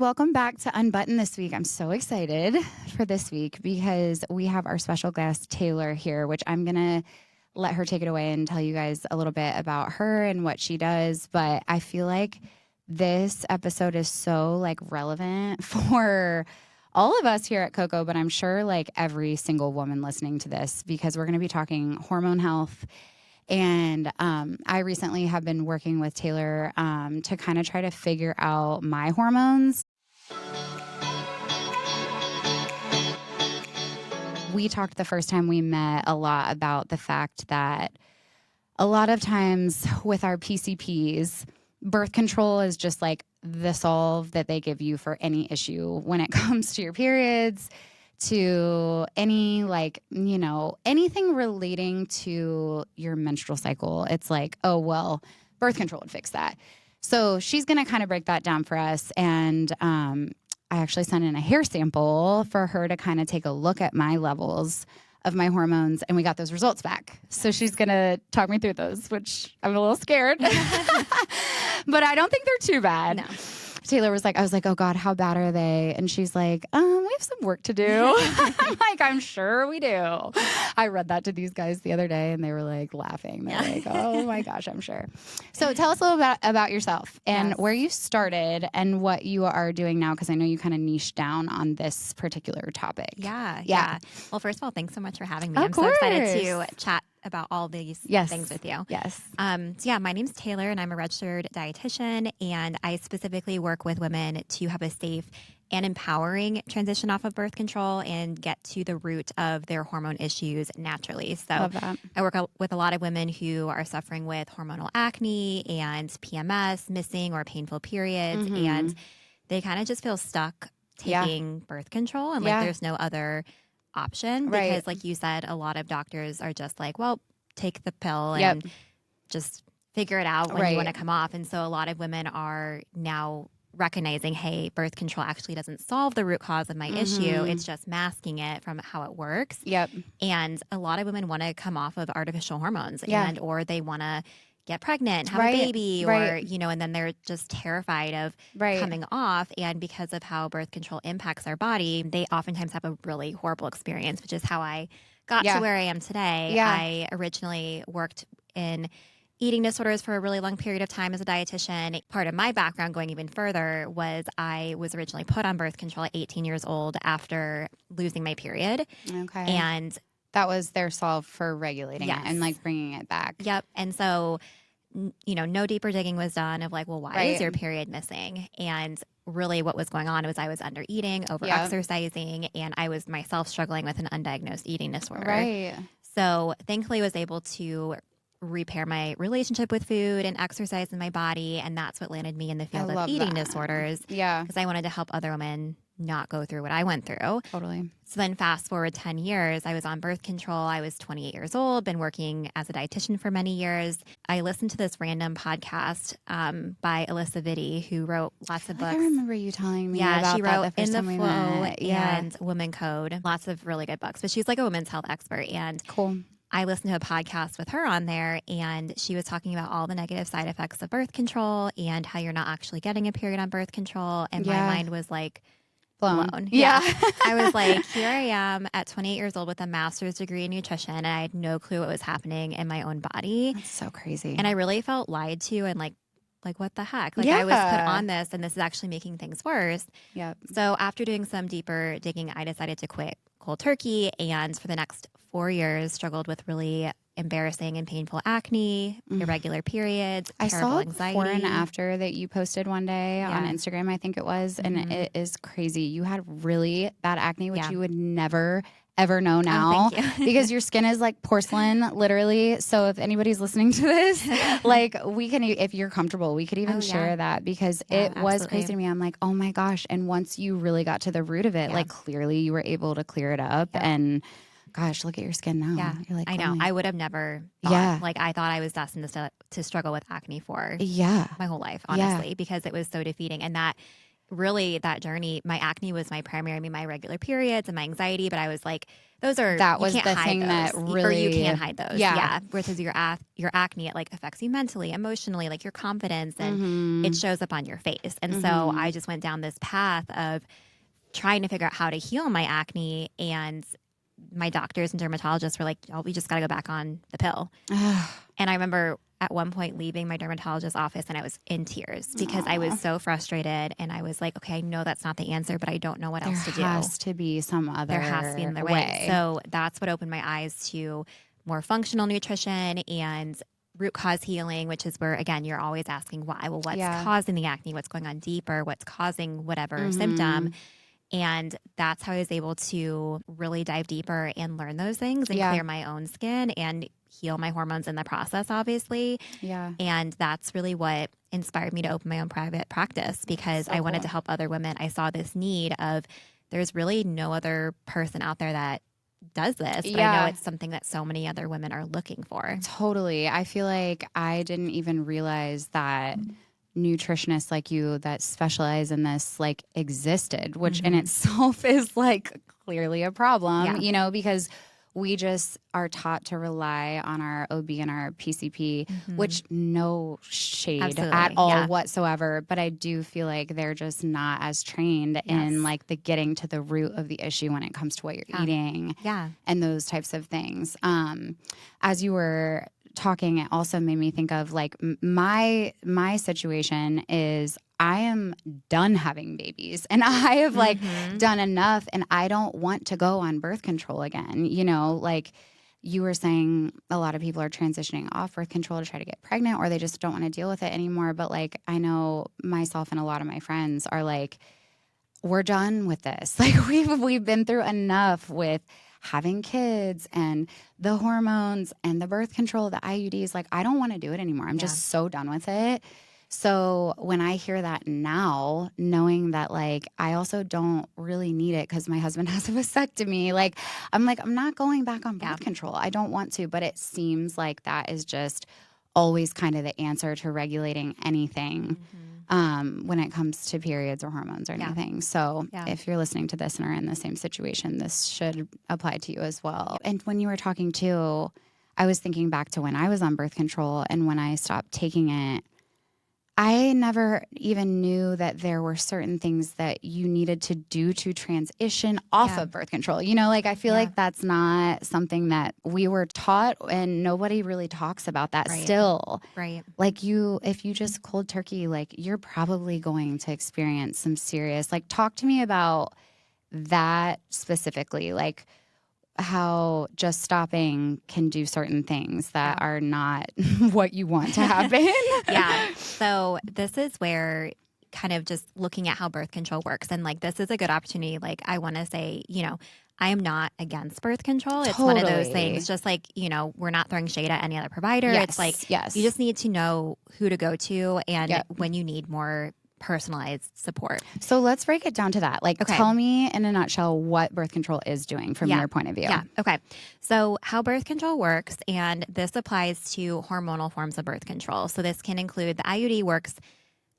Welcome back to Unbuttoned this week. I'm so excited for this week because we have our special guest, Taylor, here, which I'm going to let her take it away and tell you guys a little bit about her and what she does. But I feel like this episode is so relevant for all of us here at Coco, but I'm sure every single woman listening to this, because we're going to be talking hormone health. And I recently have been working with Taylor to kind of try to figure out my hormones. We talked the first time we met a lot about the fact that a lot of times with our PCPs, birth control is just the solve that they give you for any issue when it comes to your periods, to any anything relating to your menstrual cycle. It's oh, well, birth control would fix that. So she's going to kind of break that down for us. And I actually sent in a hair sample for her to kind of take a look at my levels of my hormones, and we got those results back. So she's going to talk me through those, which I'm a little scared. But I don't think they're too bad. No. Taylor was I was oh God, how bad are they? And she's we have some work to do. I'm I'm sure we do. I read that to these guys the other day and they were laughing. They're oh my gosh, I'm sure. So tell us a little bit about yourself and where you started and what you are doing now, because I know you kind of niched down on this particular topic. Yeah. Well, first of all, thanks so much for having me. Of I'm course. so excited to chat about all these things with you. Yes. My name's Taylor and I'm a registered dietitian, and I specifically work with women to have a safe and empowering transition off of birth control and get to the root of their hormone issues naturally. So Love that. I work with a lot of women who are suffering with hormonal acne and PMS, missing or painful periods, and they kind of just feel stuck taking birth control and there's no other option because like you said, a lot of doctors are just well, take the pill and just figure it out when you want to come off. And so a lot of women are now recognizing, hey, birth control actually doesn't solve the root cause of my issue. It's just masking it from how it works. And a lot of women want to come off of artificial hormones and or they want to get pregnant, have a baby, or, and then they're just terrified of coming off. And because of how birth control impacts our body, they oftentimes have a really horrible experience, which is how I got to where I am today. I originally worked in eating disorders for a really long period of time as a dietitian. Part of my background going even further was I was originally put on birth control at 18 years old after losing my period. Okay. And that was their solve for regulating it and bringing it back. Yep. And so, no deeper digging was done of well, why is your period missing? And really what was going on was I was under eating, over exercising, and I was myself struggling with an undiagnosed eating disorder. Right. So thankfully I was able to repair my relationship with food and exercise in my body. And that's what landed me in the field of eating disorders. Yeah. Because I wanted to help other women not go through what I went through. Totally. So then fast forward 10 years, I was on birth control. I was 28 years old, been working as a dietitian for many years. I listened to this random podcast by Alyssa Vitti, who wrote lots of books. I remember you telling me about she wrote that the first In the time we Flow met. and Woman Code. Lots of really good books. But she's a women's health expert. And cool. I listened to a podcast with her on there, and she was talking about all the negative side effects of birth control and how you're not actually getting a period on birth control. And my mind was blown. Yeah. I was here I am at 28 years old with a master's degree in nutrition, and I had no clue what was happening in my own body. That's so crazy. And I really felt lied to and what the heck? I was put on this, and this is actually making things worse. Yep. So after doing some deeper digging, I decided to quit cold turkey, and for the next 4 years struggled with really embarrassing and painful acne, irregular periods, I terrible saw anxiety. Before and after that you posted one day on Instagram, I think it was, and it is crazy. You had really bad acne, which you would never ever know now because your skin is like porcelain, literally. So if anybody's listening to this, we can, if you're comfortable, we could even share that because it was crazy to me. I'm oh my gosh. And once you really got to the root of it, clearly you were able to clear it up and gosh, look at your skin now. Yeah, you're I know. I would have never thought, I thought I was destined to struggle with acne for my whole life, honestly, because it was so defeating. And that really that journey, my acne was my primary, my regular periods and my anxiety, but I was like, you can't hide those. Or you can hide those. Yeah. Versus your acne, it like affects you mentally, emotionally, like your confidence, and it shows up on your face. And so I just went down this path of trying to figure out how to heal my acne, and my doctors and dermatologists were like, oh, we just got to go back on the pill. And I remember at one point leaving my dermatologist's office and I was in tears because I was so frustrated, and I was like, okay, I know that's not the answer, but I don't know what else to do. There has to be some other There has to be another way. So that's what opened my eyes to more functional nutrition and root cause healing, which is where, again, you're always asking why. Well, what's causing the acne? What's going on deeper? What's causing whatever symptom? And that's how I was able to really dive deeper and learn those things and clear my own skin and heal my hormones in the process, obviously. Yeah. And that's really what inspired me to open my own private practice, because I wanted to help other women. I saw this need of, there's really no other person out there that does this, but I know it's something that so many other women are looking for. Totally. I feel like I didn't even realize that nutritionists like you that specialize in this like existed, which in itself is like clearly a problem, you know, because we just are taught to rely on our OB and our PCP, which no shade at all whatsoever. But I do feel like they're just not as trained in like the getting to the root of the issue when it comes to what you're eating and those types of things. As you were talking, it also made me think of like my situation is I am done having babies, and I have like done enough, and I don't want to go on birth control again. You know, like you were saying, a lot of people are transitioning off birth control to try to get pregnant, or they just don't want to deal with it anymore. But like, I know myself and a lot of my friends are like, we're done with this. Like we've been through enough with having kids and the hormones and the birth control, the IUDs. Like, I don't want to do it anymore. I'm just so done with it. So when I hear that now, knowing that like I also don't really need it because my husband has a vasectomy, like I'm not going back on birth control. I don't want to, but it seems like that is just always kind of the answer to regulating anything when it comes to periods or hormones or anything. So if you're listening to this and are in the same situation, this should apply to you as well. And when you were talking too, I was thinking back to when I was on birth control and when I stopped taking it. I never even knew that there were certain things that you needed to do to transition off of birth control. You know, like I feel like that's not something that we were taught, and nobody really talks about that still. Right. Like if you just cold turkey, like you're probably going to experience some serious, like talk to me about that specifically, like how just stopping can do certain things that are not what you want to happen. So this is where kind of just looking at how birth control works. And like, this is a good opportunity. Like, I want to say, you know, I am not against birth control. It's one of those things, just like, you know, we're not throwing shade at any other provider. It's like, you just need to know who to go to and when you need more personalized support. So let's break it down to that. Like, tell me in a nutshell what birth control is doing from your point of view. Okay. So how birth control works, and this applies to hormonal forms of birth control. So this can include the IUD works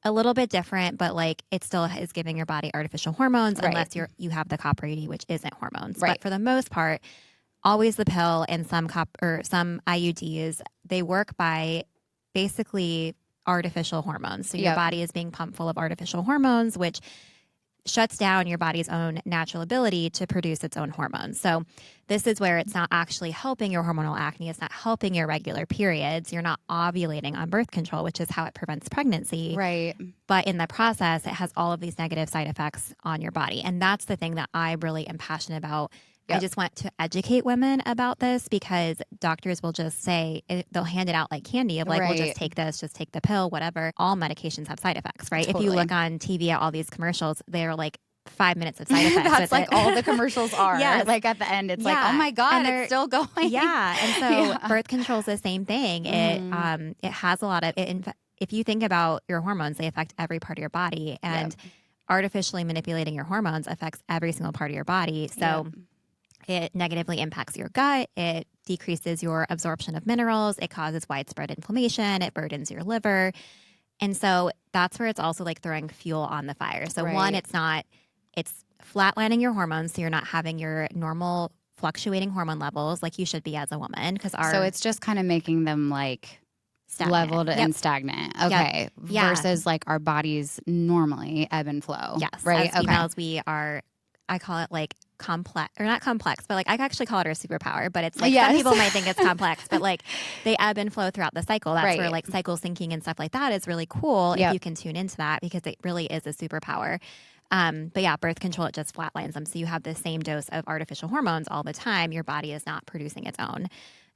a little bit different, but like it still is giving your body artificial hormones unless you have the copper IUD, which isn't hormones. But for the most part, always the pill and some IUDs, they work by basically artificial hormones. So your body is being pumped full of artificial hormones, which shuts down your body's own natural ability to produce its own hormones. So this is where it's not actually helping your hormonal acne. It's not helping your regular periods. You're not ovulating on birth control, which is how it prevents pregnancy. Right. But in the process, it has all of these negative side effects on your body. And that's the thing that I really am passionate about. I just want to educate women about this, because doctors will just say, they'll hand it out like candy of like, well, just take this, just take the pill, whatever. All medications have side effects, right? If you look on TV at all these commercials, they're like 5 minutes of side effects. That's like all the commercials are. Like at the end, it's like, oh my God, it's still going. And so birth control is the same thing. It has a lot of, if you think about your hormones, they affect every part of your body, and artificially manipulating your hormones affects every single part of your body. So it negatively impacts your gut. It decreases your absorption of minerals. It causes widespread inflammation. It burdens your liver. And so that's where it's also like throwing fuel on the fire. So one, it's flatlining your hormones. So you're not having your normal fluctuating hormone levels like you should be as a woman. So it's just kind of making them like stagnant. Leveled and stagnant. Okay. Versus like our bodies normally ebb and flow. Yes. Right. As females, we are, I call it like complex, or not complex, but like I actually call it our superpower, but it's like some people might think it's complex, but like they ebb and flow throughout the cycle. That's where like cycle syncing and stuff like that is really cool if you can tune into that, because it really is a superpower. But yeah, birth control, it just flatlines them. So you have the same dose of artificial hormones all the time. Your body is not producing its own.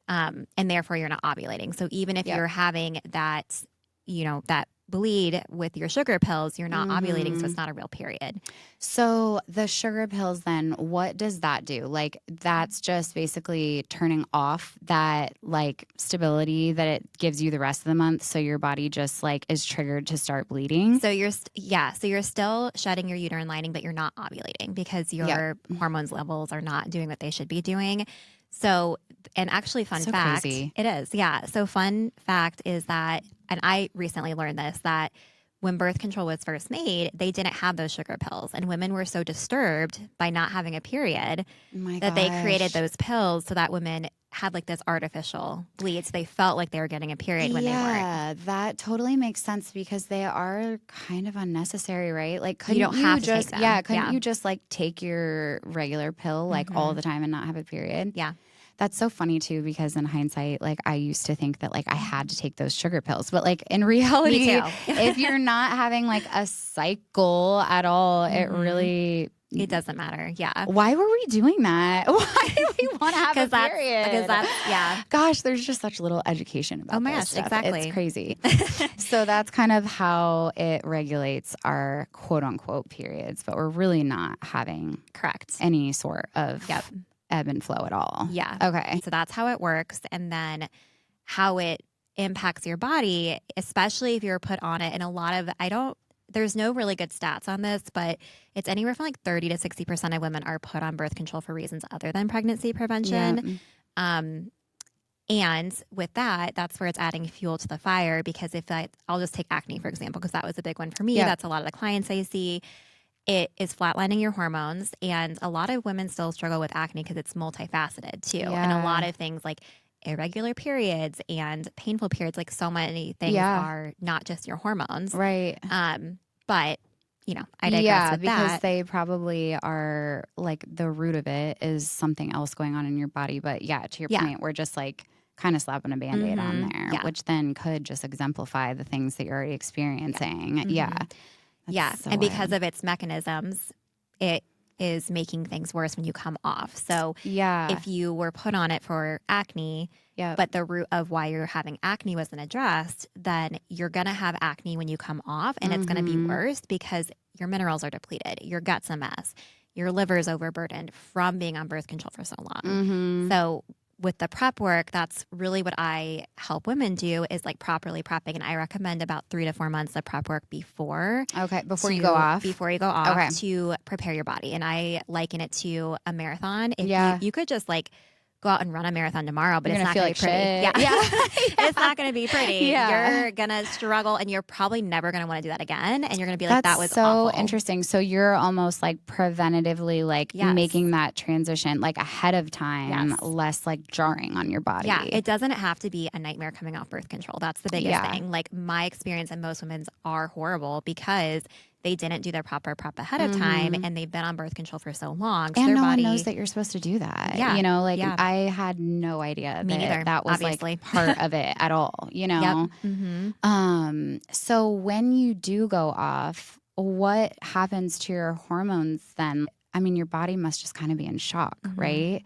And therefore you're not ovulating. So even if you're having that, that bleed with your sugar pills, you're not ovulating. So it's not a real period. So the sugar pills, then what does that do? Like that's just basically turning off that like stability that it gives you the rest of the month. So your body just like is triggered to start bleeding. So you're still shedding your uterine lining, but you're not ovulating because your hormones levels are not doing what they should be doing. So, and actually fun fact, crazy. It is. Yeah. So fun fact is that, and I recently learned this, that when birth control was first made, they didn't have those sugar pills, and women were so disturbed by not having a period that they created those pills so that women had like this artificial bleed. So they felt like they were getting a period when they weren't. Yeah, that totally makes sense because they are kind of unnecessary, right? Like, couldn't you don't have to take them. Couldn't you just like take your regular pill like all the time and not have a period? Yeah. That's so funny too, because in hindsight, like I used to think that like I had to take those sugar pills, but like in reality, if you're not having like a cycle at all, it doesn't matter. Yeah. Why were we doing that? Why do we want to have a period? Because that's, Gosh, there's just such little education about this stuff. Exactly. It's crazy. So that's kind of how it regulates our quote unquote periods, but we're really not having any sort of ebb and flow at all. Yeah. Okay. So that's how it works. And then how it impacts your body, especially if you're put on it. And there's no really good stats on this, but it's anywhere from like 30 to 60% of women are put on birth control for reasons other than pregnancy prevention. And with that's where it's adding fuel to the fire, because I'll just take acne, for example, because that was a big one for me. That's a lot of the clients I see. It is flatlining your hormones, and a lot of women still struggle with acne because it's multifaceted too. And a lot of things like irregular periods and painful periods, like so many things are not just your hormones. Right. But, I digress with because they probably are like the root of it is something else going on in your body. But to your point, we're just like kind of slapping a Band-Aid on there, which then could just exemplify the things that you're already experiencing. So and because of its mechanisms, it is making things worse when you come off. So if you were put on it for acne, but the root of why you're having acne wasn't addressed, then you're going to have acne when you come off, and it's going to be worse because your minerals are depleted, your gut's a mess, your liver's overburdened from being on birth control for so long. So with the prep work, that's really what I help women do, is like properly prepping. And I recommend about 3 to 4 months of prep work before you go off. To prepare your body. And I liken it to a marathon. If you could just like go out and run a marathon tomorrow, but it's not going to be pretty. It's not going to be pretty. You're going to struggle, and you're probably never going to want to do that again. And you're going to be like, that was so awful. Interesting. So you're almost like preventatively like making that transition like ahead of time, less like jarring on your body. Yeah. It doesn't have to be a nightmare coming off birth control. That's the biggest thing. Like my experience, and most women's are horrible because they didn't do their proper prep ahead of time, and they've been on birth control for so long. So and no one knows that you're supposed to do that. Yeah. I had no idea that was obviously. Like part of it at all, So when you do go off, what happens to your hormones then? I mean, your body must just kind of be in shock, right?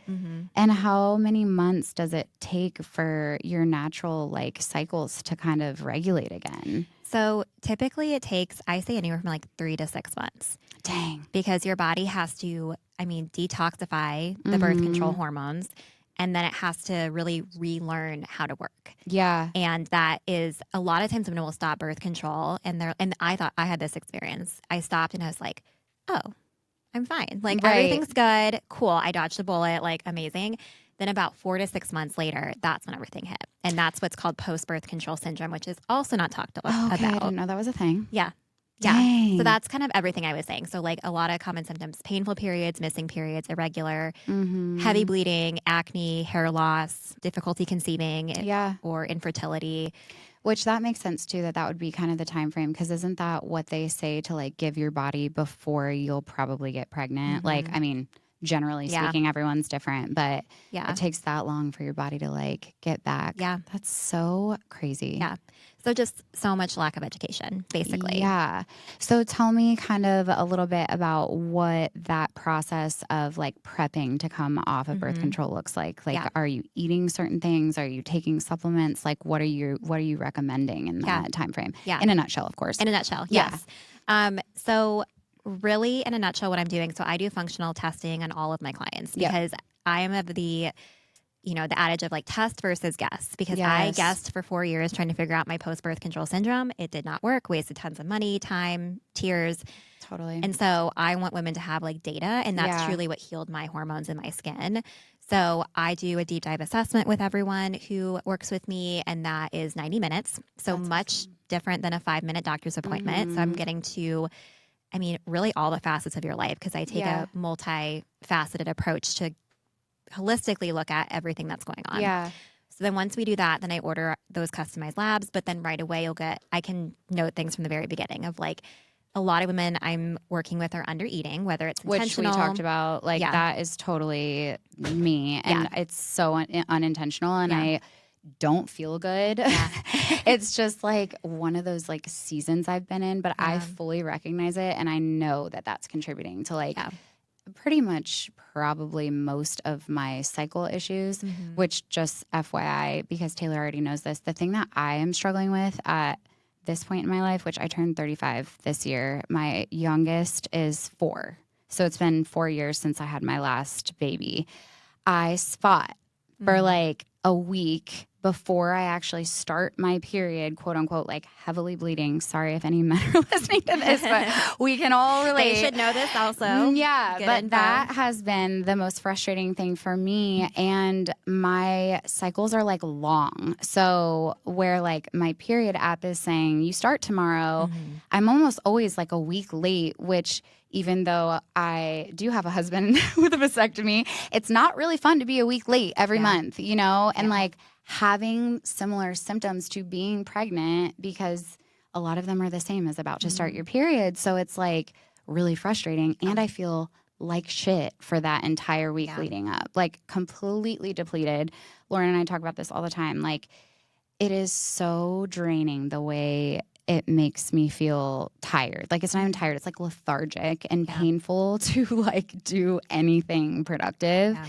And how many months does it take for your natural like cycles to kind of regulate again? So typically it takes, I say, anywhere from like 3 to 6 months. Dang. Because your body has to, detoxify the birth control hormones, and then it has to really relearn how to work. Yeah. And that is, a lot of times women will stop birth control, and I thought I had this experience. I stopped and I was like, oh, I'm fine. Like everything's good. Cool. I dodged a bullet. Like amazing. Then about 4 to 6 months later, that's when everything hit. And that's what's called post-birth control syndrome, which is also not talked about. Okay, I didn't know that was a thing. Yeah. Dang. Yeah. So that's kind of everything I was saying. So like a lot of common symptoms, painful periods, missing periods, irregular, heavy bleeding, acne, hair loss, difficulty conceiving, or infertility. Which that makes sense too, that would be kind of the time frame, because isn't that what they say to like give your body before you'll probably get pregnant? Like, I mean, generally speaking, everyone's different, but it takes that long for your body to like get back. Yeah. That's so crazy. Yeah. So just so much lack of education, basically. Yeah. So tell me kind of a little bit about what that process of like prepping to come off of birth control looks like. Like, are you eating certain things? Are you taking supplements? Like, what are you recommending in that time frame? Yeah. In a nutshell, of course. In a nutshell, yes. So really, in a nutshell, what I'm doing, so I do functional testing on all of my clients because I am of the adage of like test versus guess, because I guessed for 4 years trying to figure out my post-birth control syndrome. It did not work, wasted tons of money, time, tears. Totally. And so I want women to have like data, and that's truly what healed my hormones in my skin. So I do a deep dive assessment with everyone who works with me, and that is 90 minutes. So that's much different than a 5-minute doctor's appointment. So I'm getting to, really all the facets of your life, because I take a multifaceted approach to holistically look at everything that's going on. Yeah. So then once we do that, then I order those customized labs, but then right away I can note things from the very beginning of like a lot of women I'm working with are under eating, whether it's intentional. Which we talked about, like that is totally me, and it's so unintentional, and I don't feel good. It's just like one of those like seasons I've been in, but I fully recognize it, and I know that that's contributing to like pretty much probably most of my cycle issues, which just FYI, because Taylor already knows this, the thing that I am struggling with at this point in my life, which I turned 35 this year, my youngest is 4. So it's been 4 years since I had my last baby. I spot for like a week before I actually start my period, quote unquote, like heavily bleeding. Sorry if any men are listening to this, but we can all relate. They should know this also. Yeah, Good but info. that has been the most frustrating thing for me. And my cycles are like long. So where like my period app is saying you start tomorrow, I'm almost always like a week late, which even though I do have a husband with a vasectomy, it's not really fun to be a week late every month, and like having similar symptoms to being pregnant, because a lot of them are the same as about to start your period. So it's like really frustrating. And I feel like shit for that entire week leading up, like completely depleted. Lauren and I talk about this all the time. Like it is so draining the way it makes me feel tired. Like it's not even tired. It's like lethargic and painful to like do anything productive. Yeah.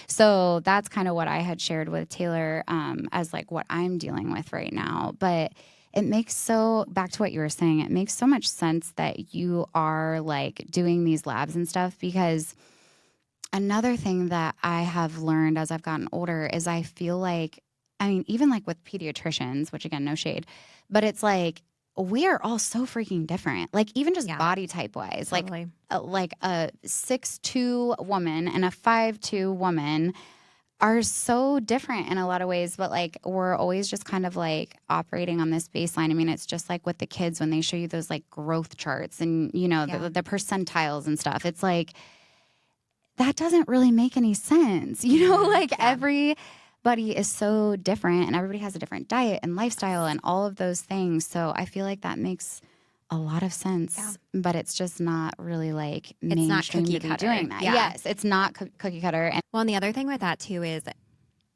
So that's kind of what I had shared with Taylor as like what I'm dealing with right now. But it makes back to what you were saying, it makes so much sense that you are like doing these labs and stuff, because another thing that I have learned as I've gotten older is I feel like, even like with pediatricians, which again, no shade, but it's like, we are all so freaking different. Like even just body type wise, totally. like a 6'2" woman and a 5'2" woman are so different in a lot of ways, but like we're always just kind of like operating on this baseline. It's just like with the kids when they show you those like growth charts and the percentiles and stuff. It's like that doesn't really make any sense. Everybody is so different, and everybody has a different diet and lifestyle and all of those things. So I feel like that makes a lot of sense, but it's just not really like mainstream to be doing that. Yeah. Yes, it's not cookie cutter. And the other thing with that too is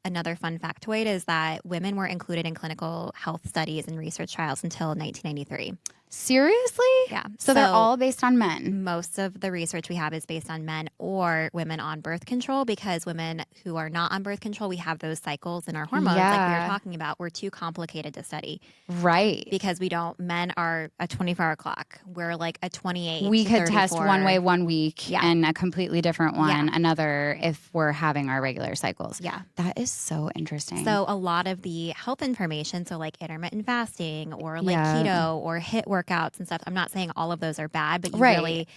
another fun factoid is that women were included in clinical health studies and research trials until 1993. Seriously? Yeah. So they're all based on men? Most of the research we have is based on men or women on birth control, because women who are not on birth control, we have those cycles in our hormones like we were talking about. We're too complicated to study. Right. Because men are a 24-hour clock. We're like a 28 We to could 34. test one way 1 week and a completely different one another if we're having our regular cycles. Yeah. That is so interesting. So a lot of the health information, so like intermittent fasting or like keto or HIIT workouts and stuff, I'm not saying all of those are bad, but you really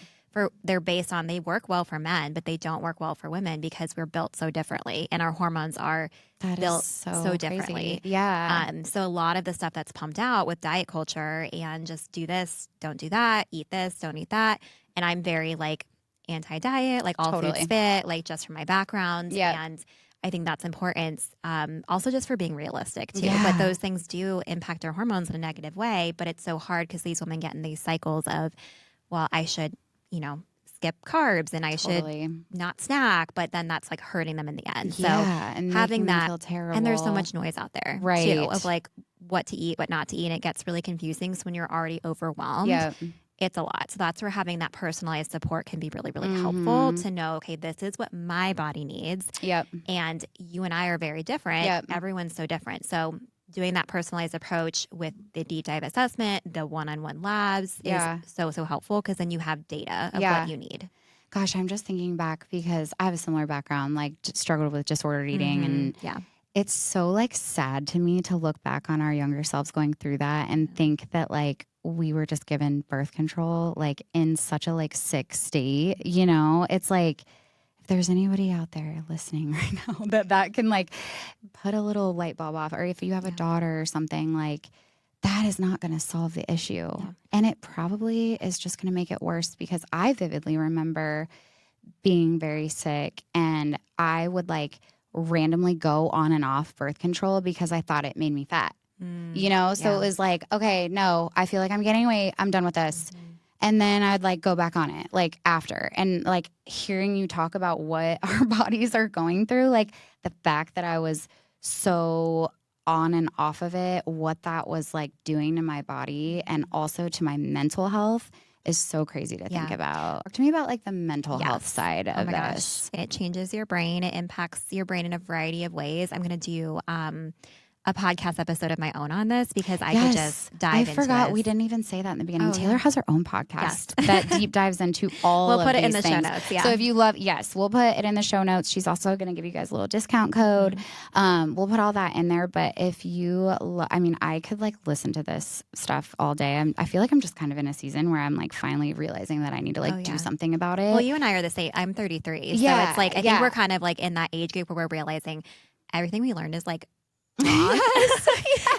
they're based on, they work well for men, but they don't work well for women because we're built so differently and our hormones are built so differently. Yeah. So a lot of the stuff that's pumped out with diet culture and just do this, don't do that, eat this, don't eat that. And I'm very like anti-diet, like all foods fit, like just from my background. And I think that's important. Also just for being realistic too. But those things do impact our hormones in a negative way. But it's so hard because these women get in these cycles of, well, I should, skip carbs and I should not snack, but then that's like hurting them in the end. So and having that, feel terrible. and there's so much noise out there too of like what to eat, what not to eat. And it gets really confusing. So when you're already overwhelmed, it's a lot. So that's where having that personalized support can be really, really helpful to know, okay, this is what my body needs. And you and I are very different. Everyone's so different. So doing that personalized approach with the deep dive assessment, the one-on-one labs is so helpful because then you have data of what you need. Gosh, I'm just thinking back because I have a similar background, like struggled with disordered eating. And it's so like sad to me to look back on our younger selves going through that and think that like we were just given birth control like in such a like sick state. It's like, there's anybody out there listening right now that can like put a little light bulb off, or if you have a daughter or something, like that is not going to solve the issue. And it probably is just going to make it worse because I vividly remember being very sick and I would like randomly go on and off birth control because I thought it made me fat, So it was like, okay, no, I feel like I'm gaining weight. I'm done with this. And then I'd like go back on it like after, and like hearing you talk about what our bodies are going through, like the fact that I was so on and off of it, what that was like doing to my body and also to my mental health is so crazy to think about. Talk to me about like the mental health side of this. It changes your brain. It impacts your brain in a variety of ways. I'm going to do a podcast episode of my own on this because I could just dive into I forgot this. we didn't even say that in the beginning. Taylor has her own podcast that deep dives into all we'll of put it these in the things. show notes. So if you love, we'll put it in the show notes. She's also going to give you guys a little discount code. We'll put all that in there. But if you, I could like listen to this stuff all day. I feel like I'm just kind of in a season where I'm like finally realizing that I need to like do something about it. Well, you and I are the same. I'm 33. So it's like, I think we're kind of like in that age group where we're realizing everything we learned is like wrong.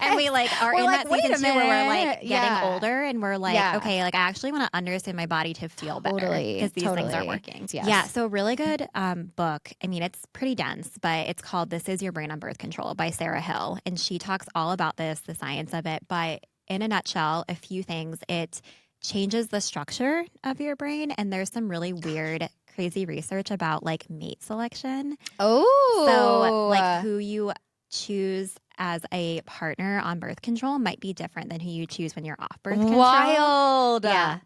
And we like are in that season too where we're like getting older and we're like, okay, like I actually want to understand my body to feel better because these things are working. Yeah. So really good book. I mean, it's pretty dense, but it's called This Is Your Brain on Birth Control by Sarah Hill. And she talks all about this, the science of it. But in a nutshell, a few things. It changes the structure of your brain. And there's some really weird, crazy research about like mate selection. So like who you choose as a partner on birth control might be different than who you choose when you're off birth control. Wild. Yeah.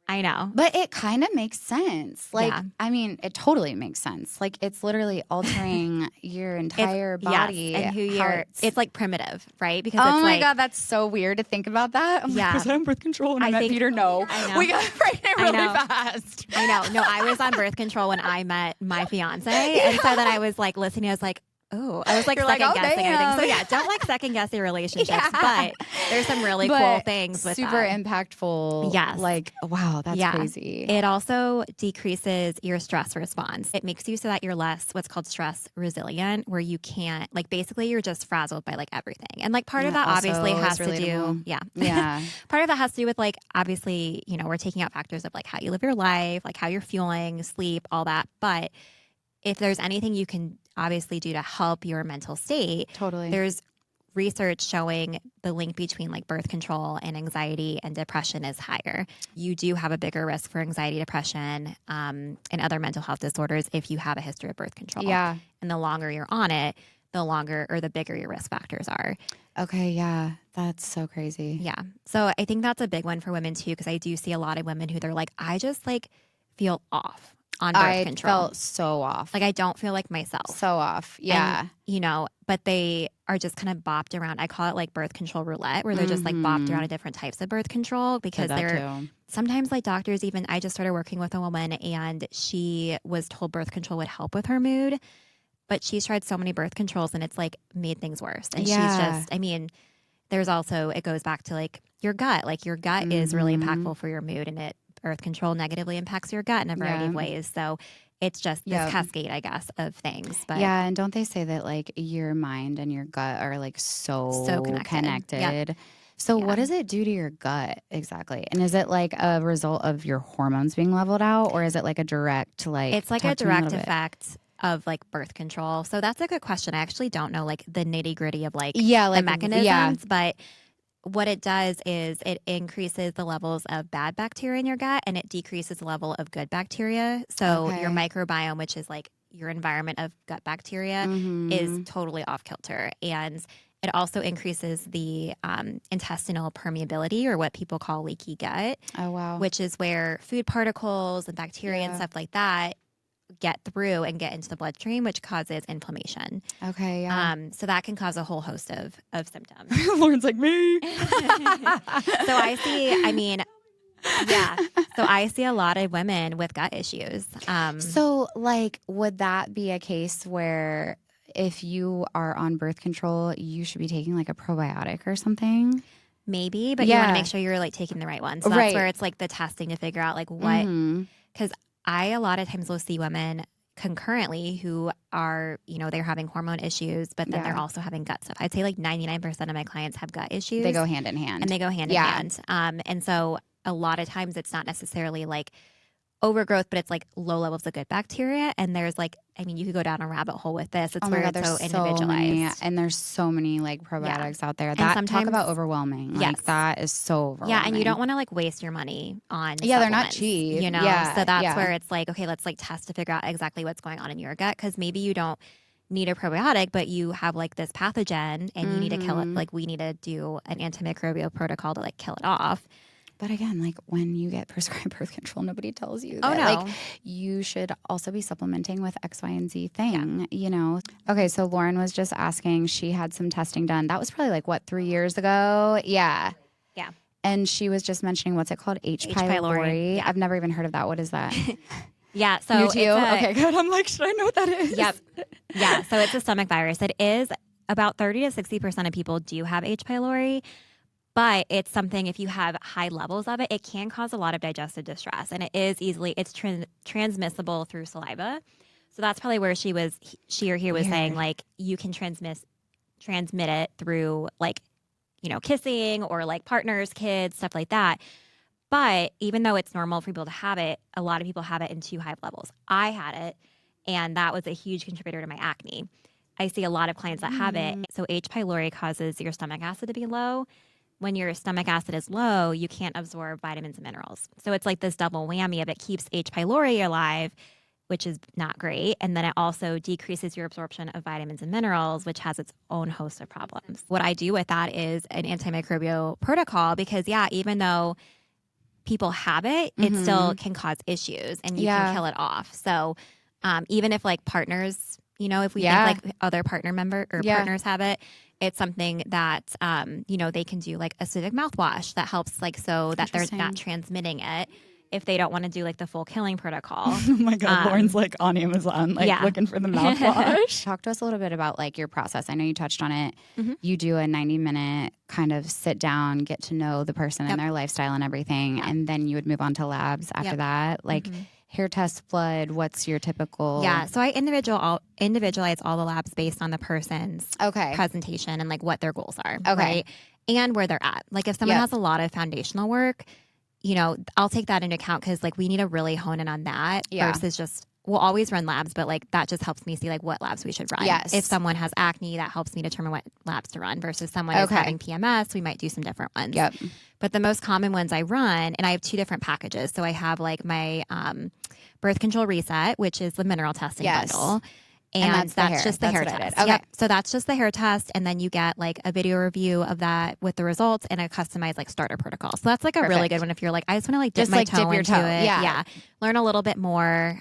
I know. But it kind of makes sense. Like, I mean, it totally makes sense. Like, it's literally altering your entire body. And who you're, it's like primitive, right? Because oh it's my God, that's so weird to think about that. I'm like, was I on birth control when I met Peter? No. I know. We got pregnant really fast. I know. No, I was on birth control when I met my fiance. And so then I was like listening, I was like, oh, I was like second guessing everything. So don't like second guess your relationships, but there's some really cool things with super impactful. Yes. Like, wow, that's crazy. It also decreases your stress response. It makes you so that you're less what's called stress resilient, where you can't, like basically you're just frazzled by like everything. And like part of that obviously has to do, part of that has to do with like, obviously, we're taking out factors of like how you live your life, like how you're fueling, sleep, all that. But if there's anything you can obviously do to help your mental state, there's research showing the link between like birth control and anxiety and depression is higher. You do have a bigger risk for anxiety, depression, and other mental health disorders if you have a history of birth control. Yeah. And the longer you're on it, the longer or the bigger your risk factors are. Okay, yeah. That's so crazy. Yeah. So I think that's a big one for women too, because I do see a lot of women who they're like, I just like feel off on birth control. I felt so off. Like I don't feel like myself. So off. Yeah. And, but they are just kind of bopped around. I call it like birth control roulette, where they're just like bopped around to different types of birth control because they're sometimes like doctors even, I just started working with a woman and she was told birth control would help with her mood, but she's tried so many birth controls and it's like made things worse. And she's just, there's also, it goes back to like your gut is really impactful for your mood and it birth control negatively impacts your gut in a variety of ways. So it's just this cascade, I guess, of things. But yeah, and don't they say that like your mind and your gut are like so connected? Yep. So what does it do to your gut exactly? And is it like a result of your hormones being leveled out, or is it like a direct like? It's like a direct effect of like birth control. So that's a good question. I actually don't know like the nitty gritty of like the mechanisms, but what it does is it increases the levels of bad bacteria in your gut and it decreases the level of good bacteria. So your microbiome, which is like your environment of gut bacteria, is totally off kilter. And it also increases the intestinal permeability, or what people call leaky gut. Oh, wow. Which is where food particles and bacteria and stuff like that get through and get into the bloodstream, which causes inflammation. Okay, yeah. So that can cause a whole host of symptoms. Lauren's like me. So I see a lot of women with gut issues. So like, would that be a case where if you are on birth control, you should be taking like a probiotic or something? Maybe, but you want to make sure you're like taking the right one. So that's where it's like the testing to figure out like what, because I a lot of times will see women concurrently who are, they're having hormone issues, but then they're also having gut stuff. I'd say like 99% of my clients have gut issues. They go hand in hand. And they go hand in hand. And so a lot of times it's not necessarily like overgrowth, but it's like low levels of good bacteria. And there's like, you could go down a rabbit hole with this. It's where it's so individualized. And there's so many like probiotics out there. That talk about overwhelming. Like that is so overwhelming. Yeah, and you don't want to like waste your money on they're not cheap. So that's where it's like, okay, let's like test to figure out exactly what's going on in your gut, because maybe you don't need a probiotic, but you have like this pathogen and you need to kill it. Like we need to do an antimicrobial protocol to like kill it off. But again, like when you get prescribed birth control, nobody tells you that like you should also be supplementing with X, Y, and Z thing, Okay, so Lauren was just asking, she had some testing done. That was probably like, 3 years ago? Yeah. Yeah. And she was just mentioning, what's it called? H. pylori. Yeah. I've never even heard of that. What is that? Yeah. So you too? Okay, good. I'm like, should I know what that is? Yep. Yeah. So it's a stomach virus. It is about 30 to 60% of people do have H. pylori. But it's something, if you have high levels of it, it can cause a lot of digestive distress. And it is it's transmissible through saliva. So that's probably where she or he was saying, like, you can transmit it through, like, kissing or, like, partners, kids, stuff like that. But even though it's normal for people to have it, a lot of people have it in too high levels. I had it, and that was a huge contributor to my acne. I see a lot of clients that have it. So H. pylori causes your stomach acid to be low. When your stomach acid is low, you can't absorb vitamins and minerals. So it's like this double whammy of it keeps H. pylori alive, which is not great. And then it also decreases your absorption of vitamins and minerals, which has its own host of problems. What I do with that is an antimicrobial protocol because, even though people have it, it still can cause issues and you can kill it off. So even if like partners, if we think like other partner member or partners have it, it's something that, they can do like acidic mouthwash that helps like so that they're not transmitting it if they don't want to do like the full killing protocol. Oh my God, Lauren's like on Amazon, looking for the mouthwash. Talk to us a little bit about like your process. I know you touched on it. You do a 90-minute kind of sit down, get to know the person and their lifestyle and everything. And then you would move on to labs after that. Like hair test, blood, what's your typical? Yeah, so I individualize all the labs based on the person's presentation and like what their goals are, right? And where they're at. Like if someone has a lot of foundational work, I'll take that into account because like we need to really hone in on that versus just, we'll always run labs, but like that just helps me see like what labs we should run. Yes. If someone has acne, that helps me determine what labs to run versus someone is having PMS, we might do some different ones. Yep. But the most common ones I run, and I have 2 different packages. So I have like my birth control reset, which is the mineral testing bundle. And that's just the hair test. Okay. Yep. So that's just the hair test. And then you get like a video review of that with the results and a customized like starter protocol. So that's like a really good one if you're like, I just want to like dip my toe into it. Yeah. Learn a little bit more.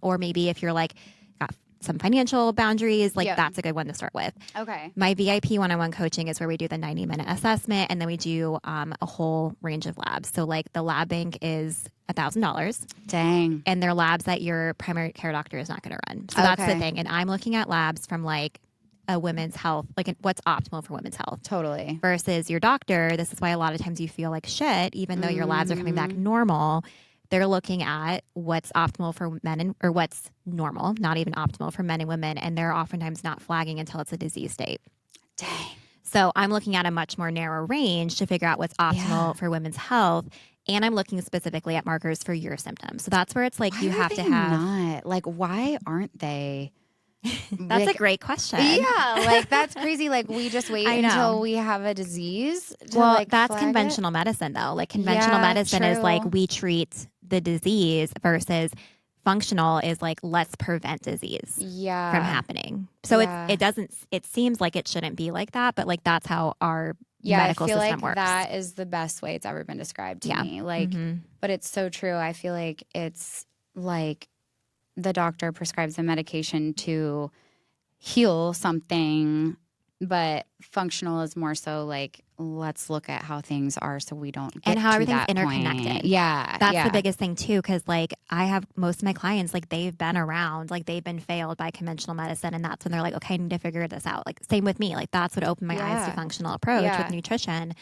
Or maybe if you're like got some financial boundaries, like that's a good one to start with. Okay. My VIP one-on-one coaching is where we do the 90-minute assessment and then we do a whole range of labs. So like the lab bank is $1,000. Dang. And they're labs that your primary care doctor is not going to run. So that's the thing. And I'm looking at labs from like a women's health, like what's optimal for women's health. Totally. Versus your doctor. This is why a lot of times you feel like shit, even though your labs are coming back normal, they're looking at what's optimal for men or what's normal, not even optimal for men and women. And they're oftentimes not flagging until it's a disease state. Dang. So I'm looking at a much more narrow range to figure out what's optimal for women's health. And I'm looking specifically at markers for your symptoms. So that's where it's like you have to have. Not? Like, why aren't they? That's a great question. Yeah, like that's crazy. Like we just wait until we have a disease. Well, that's conventional medicine though. Like conventional medicine is like we treat the disease versus functional is like let's prevent disease from happening. So it seems like it shouldn't be like that, but like that's how our medical system works. That is the best way it's ever been described to me. Like, but it's so true. I feel like it's like the doctor prescribes a medication to heal something, but functional is more so like, let's look at how things are so we don't get and how to everything's that interconnected. Point. Yeah. That's the biggest thing too. Cause like I have most of my clients, like they've been around, like they've been failed by conventional medicine. And that's when they're like, okay, I need to figure this out. Like same with me. Like that's what opened my eyes to functional approach with nutrition.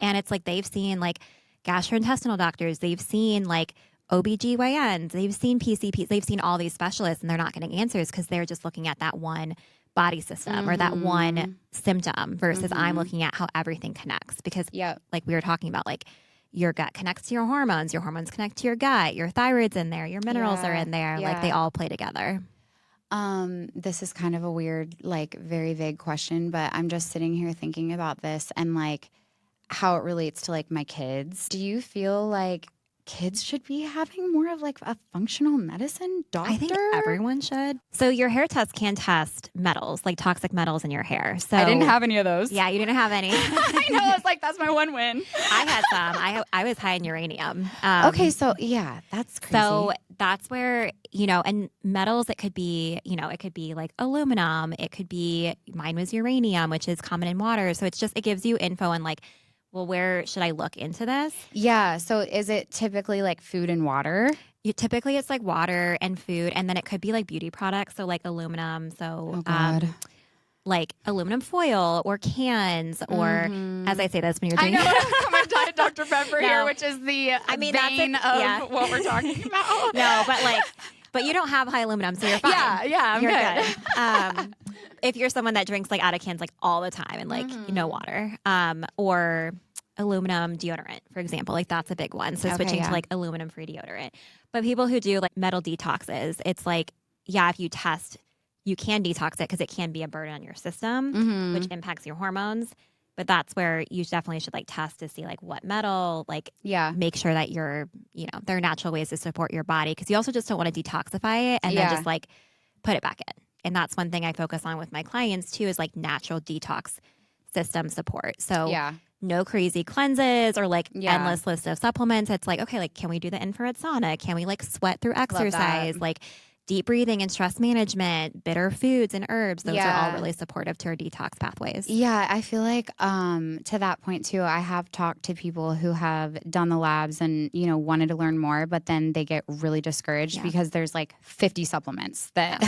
And it's like, they've seen like gastrointestinal doctors, they've seen like OBGYNs, they've seen PCPs, they've seen all these specialists and they're not getting answers because they're just looking at that one body system or that one symptom versus I'm looking at how everything connects because like we were talking about, like your gut connects to your hormones connect to your gut, your thyroid's in there, your minerals are in there, like they all play together. This is kind of a weird, like very vague question, but I'm just sitting here thinking about this and like how it relates to like my kids. Do you feel like kids should be having more of like a functional medicine doctor? I think everyone should. So your hair test can test metals, like toxic metals in your hair. So I didn't have any of those. Yeah, you didn't have any. I know. I was like, that's my one win. I had some. I was high in uranium. Okay, so yeah, that's crazy. So that's where, and metals, it could be, it could be like aluminum. It could be, mine was uranium, which is common in water. So it gives you info on like, well, where should I look into this? Yeah. So is it typically like food and water? Typically it's like water and food. And then it could be like beauty products. So like aluminum. So like aluminum foil or cans or as I say this when you're drinking. I know. I'm a Diet Dr. Pepper here, which is the vein of what we're talking about. No, but you don't have high aluminum, so you're fine. Yeah, I'm good. If you're someone that drinks like out of cans like all the time and like no water, or aluminum deodorant, for example, like that's a big one. So switching to like aluminum free deodorant. But people who do like metal detoxes, it's like, if you test, you can detox it because it can be a burden on your system, which impacts your hormones. But that's where you definitely should like test to see like what metal, like make sure that you're, there are natural ways to support your body because you also just don't want to detoxify it and then just like put it back in. And that's one thing I focus on with my clients too is like natural detox system support. So no crazy cleanses or like endless list of supplements. It's like, okay, like can we do the infrared sauna? Can we like sweat through exercise? Like deep breathing and stress management, bitter foods and herbs. Those are all really supportive to our detox pathways. Yeah, I feel like to that point too, I have talked to people who have done the labs and, wanted to learn more, but then they get really discouraged because there's like 50 supplements that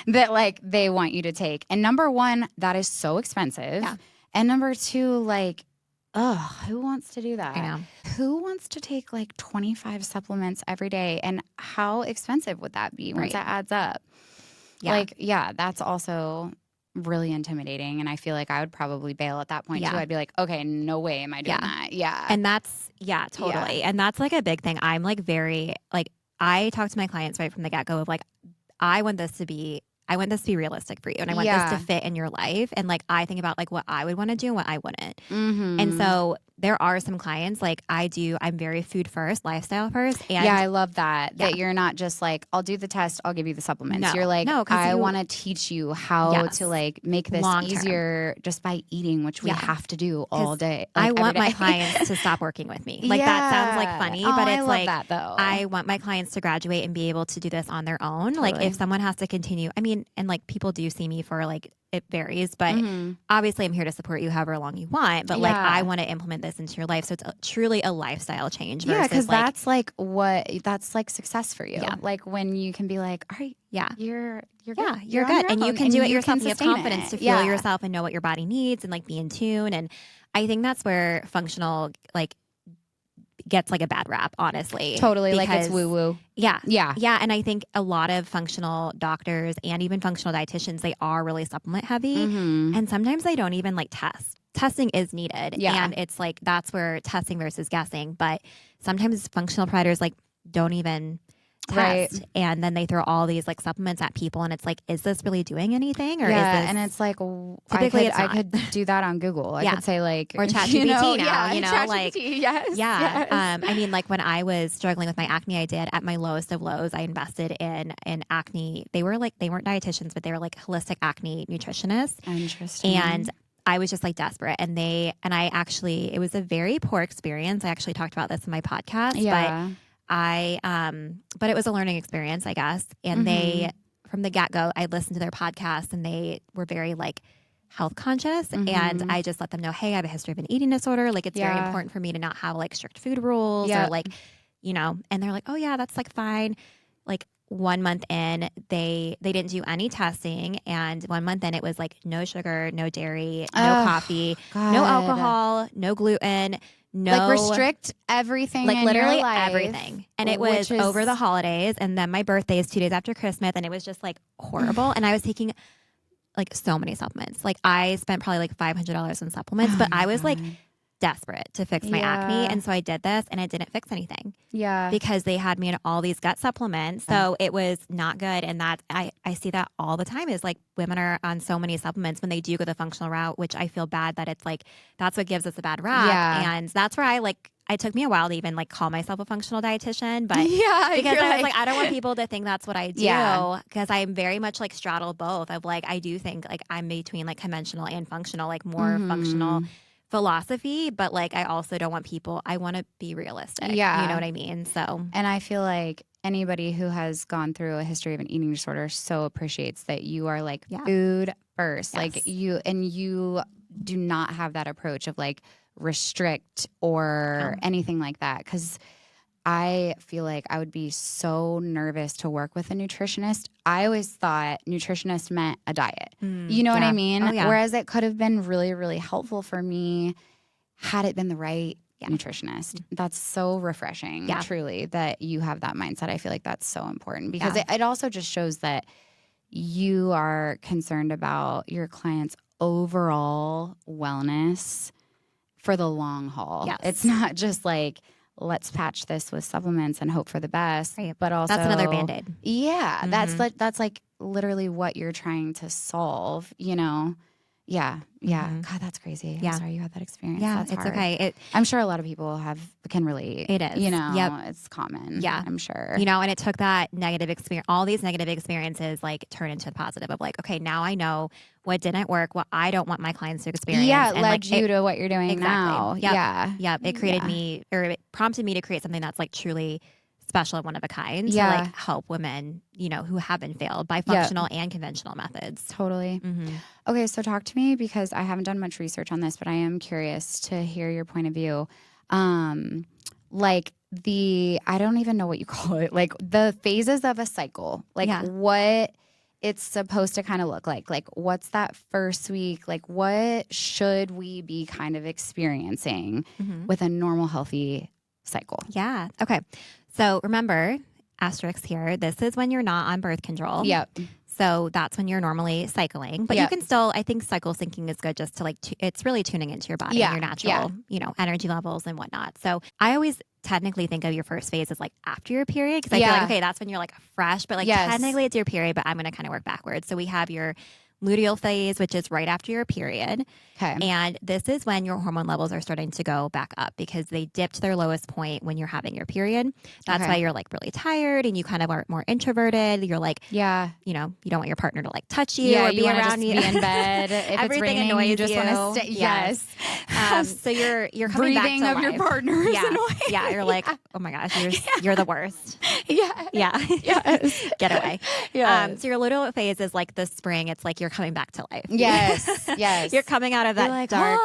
that like they want you to take. And number one, that is so expensive. Yeah. And number two, like, who wants to do that? I know. Who wants to take like 25 supplements every day? And how expensive would that be once that adds up? Yeah. Like, that's also really intimidating. And I feel like I would probably bail at that point too. I'd be like, okay, no way am I doing that. Yeah. And that's, totally. And that's like a big thing. I'm like very, like, I talk to my clients right from the get-go of like, I want this to be realistic for you. And I want this to fit in your life. And like, I think about like what I would want to do and what I wouldn't. And so there are some clients like I'm very food first, lifestyle first. And I love that. That you're not just like, I'll do the test, I'll give you the supplements. No, you're like, I want to teach you how to like make this easier just by eating, which we have to do all day. Like, I want my clients to stop working with me. Like that sounds like funny, but it's like, that, though. I want my clients to graduate and be able to do this on their own. Totally. Like if someone has to continue, and like people do see me for like, it varies, but obviously I'm here to support you however long you want. But like, I want to implement this into your life. So it's truly a lifestyle change. Because that's like that's like success for you. Yeah. Like when you can be like, all right, you're good. You're good. And you can do it yourself. You have confidence to feel yourself and know what your body needs and like be in tune. And I think that's where functional like gets like a bad rap, honestly. Totally. Like it's woo woo. Yeah. Yeah. Yeah. And I think a lot of functional doctors and even functional dietitians, they are really supplement heavy. Mm-hmm. And sometimes they don't even like test. Testing is needed. Yeah. And it's like, that's where testing versus guessing. But sometimes functional providers like don't even test. Right. And then they throw all these like supplements at people. And it's like, is this really doing anything? Or yeah, is this... and it's like, Typically I could do that on Google. I could say like, or ChatGPT now, like, yes. Yeah. I mean, like when I was struggling with my acne, I did at my lowest of lows, I invested in acne. They weren't dietitians, but they were like holistic acne nutritionists. Interesting. And I was just like desperate. And it was a very poor experience. I actually talked about this in my podcast, but it was a learning experience, I guess. And they, from the get-go, I listened to their podcast and they were very like health conscious. And I just let them know, hey, I have a history of an eating disorder. Like it's very important for me to not have like strict food rules or like, and they're like, oh yeah, that's like fine. Like 1 month in, they didn't do any testing. And 1 month in, it was like no sugar, no dairy, no coffee, no alcohol, no gluten, no, like restrict everything, like in literally your life, everything. And it was over the holidays. And then my birthday is 2 days after Christmas. And it was just like horrible. And I was taking like so many supplements. Like I spent probably like $500 in supplements, but I was like desperate to fix my acne. And so I did this and it didn't fix anything. Yeah. Because they had me in all these gut supplements. So it was not good. And that I see that all the time is like women are on so many supplements when they do go the functional route, which I feel bad that it's like, that's what gives us a bad rap. Yeah. And that's where it took me a while to even like call myself a functional dietitian, but because I was like, I don't want people to think that's what I do, because I'm very much like straddle both of like, I do think like I'm between like conventional and functional, like more functional philosophy, but like I also don't want people, I want to be realistic. Yeah. You know what I mean? So, and I feel like anybody who has gone through a history of an eating disorder so appreciates that you are like food first. Yes. Like you do not have that approach of like restrict or anything like that. 'Cause I feel like I would be so nervous to work with a nutritionist. I always thought nutritionist meant a diet. You know what I mean? Oh, yeah. Whereas it could have been really, really helpful for me had it been the right nutritionist. That's so refreshing, truly, that you have that mindset. I feel like that's so important because it also just shows that you are concerned about your clients' overall wellness for the long haul. Yes. It's not just like, let's patch this with supplements and hope for the best. Right. But also that's another Band-Aid. Yeah. That's like literally what you're trying to solve, you know? Yeah. Yeah. God, that's crazy. Yeah. I'm sorry you had that experience. Yeah, that's it's hard. okay. I'm sure a lot of people can relate. It is. You know, Yep. it's common. Yeah. I'm sure. You know, and it took that negative experience, all these negative experiences like turn into the positive of like, okay, now I know what didn't work, what I don't want my clients to experience. Yeah, it and led like, you to what you're doing now. Yep. Yeah. Yep. It created me, or it prompted me to create something that's like truly special and one of a kind to like help women, you know, who have been failed by functional and conventional methods. Totally. Okay, so talk to me because I haven't done much research on this, but I am curious to hear your point of view. Like I don't even know what you call it, like the phases of a cycle, like what it's supposed to kind of look like what's that first week, like what should we be kind of experiencing with a normal, healthy cycle? Yeah. Okay. So remember, asterisk here, this is when you're not on birth control. Yep. So that's when you're normally cycling. But you can still, I think cycle syncing is good just to like, it's really tuning into your body and your natural, you know, energy levels and whatnot. So I always technically think of your first phase as like after your period because I feel like, okay, that's when you're like fresh, but like technically it's your period, but I'm going to kind of work backwards. So we have your luteal phase, which is right after your period. Okay. And this is when your hormone levels are starting to go back up because they dipped their lowest point when you're having your period. That's why you're like really tired and you kind of are more introverted. You're like, you know, you don't want your partner to like touch you or be around you. Be in bed. If Everything it's raining, annoys you just want to stay. Yes. So you're coming breathing back to of life. Your partner is annoying. Yeah. You're like, oh my gosh, you're the worst. Yeah. Yes. Get away. Yes. So your luteal phase is like the spring. It's like you're coming back to life. Yes. You're coming out of that like, dark.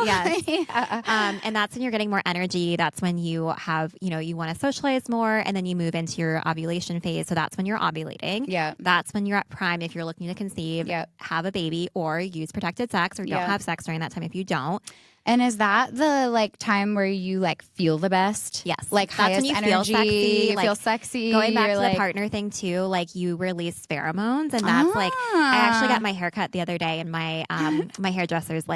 Yes. Yeah. And that's when you're getting more energy. That's when you have, you want to socialize more, and then you move into your ovulation phase. So that's when you're ovulating. Yeah. That's when you're at prime if you're looking to conceive, have a baby, or use protected sex, or don't have sex during that time if you don't. And is that the time where you feel the best? Yes. Like that's highest when you energy, feel sexy. you feel sexy. Going back to the partner thing too, you release pheromones, and that's I actually got my hair cut the other day, and my my hairdresser's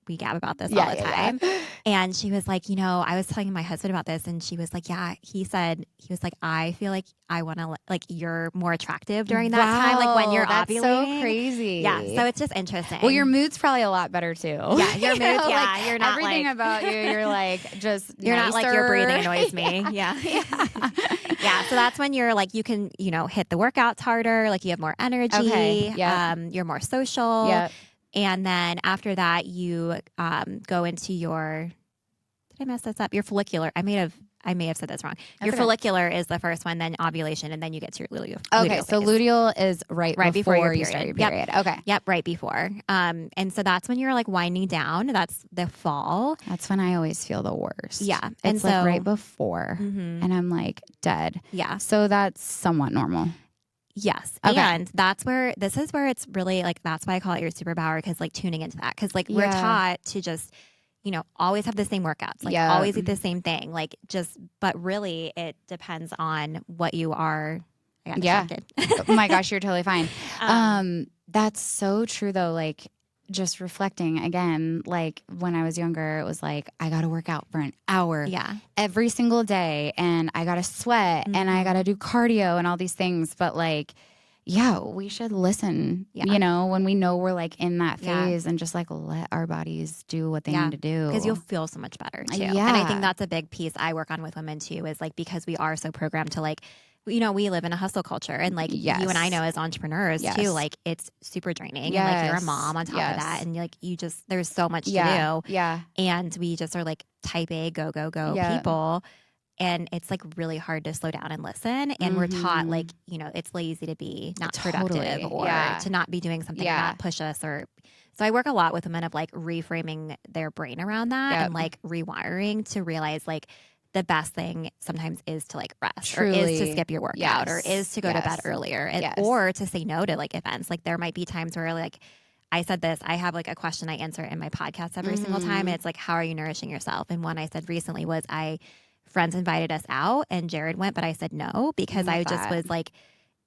we gab about this all the time. Yeah. And she was like, I was telling my husband about this, and she was like, he was like, I feel like I want to, you're more attractive during that time, when you're that's ovulating. So crazy. Yeah. So it's just interesting. Well, your mood's probably a lot better too. Yeah. Your mood. You're not everything about you. You're just you're nicer. not your breathing annoys me. Yeah. Yeah. So that's when you're you can, hit the workouts harder. You have more energy. Okay. Yeah. You're more social. Yep. And then after that, you go into your. Did I mess this up? Your follicular. I may have said this wrong. Your follicular is the first one, then ovulation, and then you get to your luteal. Okay, so luteal is right before you start your period. Yep. Okay. Yep, right before. And so that's when you're winding down. That's the fall. That's when I always feel the worst. Yeah. It's right before, and I'm dead. Yeah. So that's somewhat normal. Yes. Okay. And this is where it's really that's why I call it your superpower, because tuning into that, because we're taught to just always have the same workouts, always eat the same thing, but really it depends on what you are. I got distracted. Oh my gosh, you're totally fine. That's so true though. Just reflecting again, when I was younger, it was I got to work out for an hour every single day, and I got to sweat, and I got to do cardio and all these things. But we should listen, when we know we're in that phase, and just let our bodies do what they need to do. Because you'll feel so much better too. Yeah. And I think that's a big piece I work on with women too, is because we are so programmed to we live in a hustle culture, and you and I know as entrepreneurs too, it's super draining. And you're a mom on top of that, and there's so much to do. Yeah. And we just are type A, go people. And it's really hard to slow down and listen. And we're taught it's lazy to be not productive, or to not be doing something, not push us. So I work a lot with women of reframing their brain around that, and rewiring to realize the best thing sometimes is to rest, Truly. or is to skip your workout, or is to go to bed earlier, or to say no to events. There might be times where I said this, I have a question I answer in my podcast every single time. And it's how are you nourishing yourself? And one I said recently was friends invited us out, and Jared went, but I said no, because I just was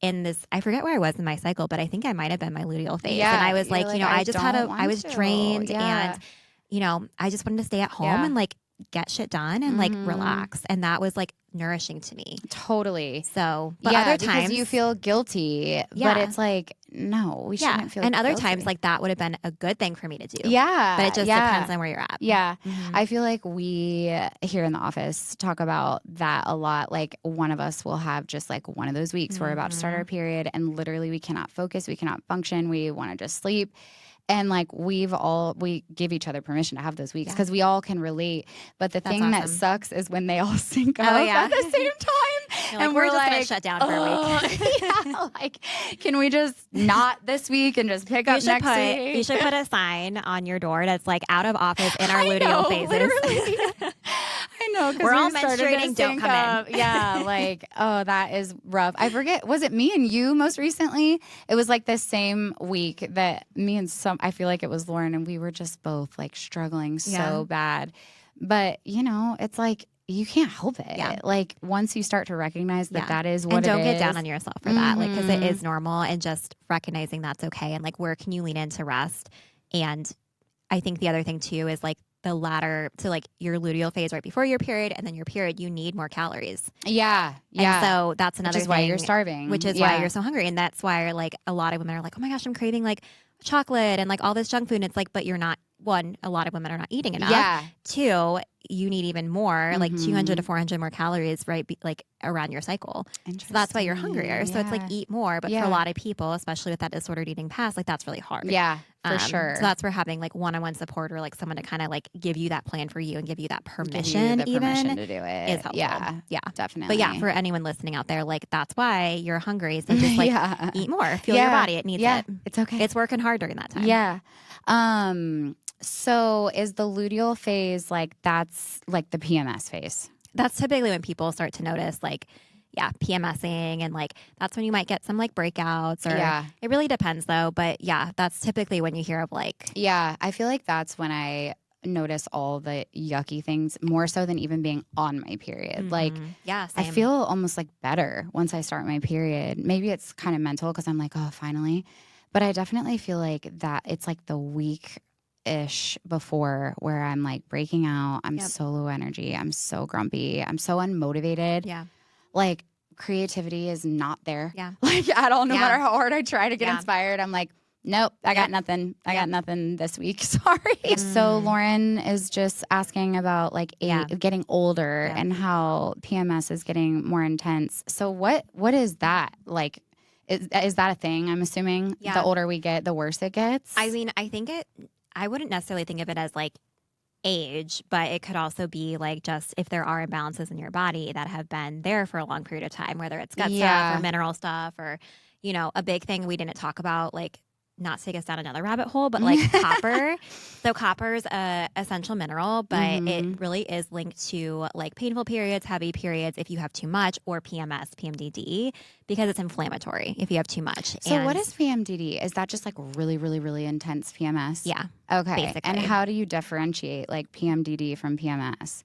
in this, I forget where I was in my cycle, but I think I might have been my luteal phase. Yeah, and I was I was drained, and I just wanted to stay at home and get shit done and relax. And that was nourishing to me. Totally. So, but other times because you feel guilty, but it's no, we shouldn't feel and guilty. Other times that would have been a good thing for me to do. Yeah. But it just depends on where you're at. Yeah. I feel we here in the office talk about that a lot. One of us will have just one of those weeks we're about to start our period, and literally we cannot focus, we cannot function, we want to just sleep. And we give each other permission to have those weeks, because we all can relate. But the thing that sucks is when they all sync up at the same time. And we're just going to shut down for a week. Can we just not this week and just pick up next week? You should put a sign on your door that's out of office in our luteal phases. I know. We're all menstruating, don't come in. Yeah, oh, that is rough. I forget, was it me and you most recently? It was the same week that me and I feel it was Lauren, and we were just both struggling so bad. But, it's you can't help it. Yeah. Once you start to recognize that is what it is. And don't get down on yourself for that, because it is normal, and just recognizing that's okay. And where can you lean into rest? And I think the other thing too is the ladder to your luteal phase right before your period, and then your period, you need more calories. Yeah. And so that's another thing. Which is why you're starving. Which is why you're so hungry. And that's why a lot of women are oh my gosh, I'm craving chocolate and all this junk food. And it's but you're not, one, a lot of women are not eating enough. Yeah. Two, you need even more, 200 to 400 more calories, right? Around your cycle. So that's why you're hungrier. So it's eat more. But for a lot of people, especially with that disordered eating past, that's really hard. Yeah, for sure. So that's where having one-on-one support, or someone to kind of give you that plan for you and give you that permission, permission to do it, is helpful. Yeah, definitely. But for anyone listening out there, that's why you're hungry. So just eat more, fuel your body. It needs it. It's okay. It's working hard during that time. Yeah. So is the luteal phase like that's like the PMS phase? That's typically when people start to notice like, yeah, PMSing, and like that's when you might get some like breakouts, or it really depends though. But yeah, that's typically when you hear of like. Yeah, I feel like that's when I notice all the yucky things more so than even being on my period. Like, yeah, I same. feel almost like better once I start my period. Maybe it's kind of mental because I'm like, oh, finally. But I definitely feel like that it's like the week-ish before where I'm like breaking out. I'm so low energy. I'm so grumpy. I'm so unmotivated. Yeah. Like creativity is not there. Yeah. Like at all. No matter how hard I try to get inspired, I'm like, nope, I got nothing. I got nothing this week. Sorry. So Lauren is just asking about like getting older and how PMS is getting more intense. So what is that like? Is that a thing? I'm assuming the older we get, the worse it gets. I mean, I wouldn't necessarily think of it as like age, but it could also be like just if there are imbalances in your body that have been there for a long period of time, whether it's gut stuff or mineral stuff, or, you know, a big thing we didn't talk about, like, not to take us down another rabbit hole, but like copper. So copper is a essential mineral, but it really is linked to like painful periods, heavy periods if you have too much, or PMS, PMDD, because it's inflammatory if you have too much. So what is PMDD? Is that just like really, really, really intense PMS? Yeah. Okay. Basically. And how do you differentiate like PMDD from PMS?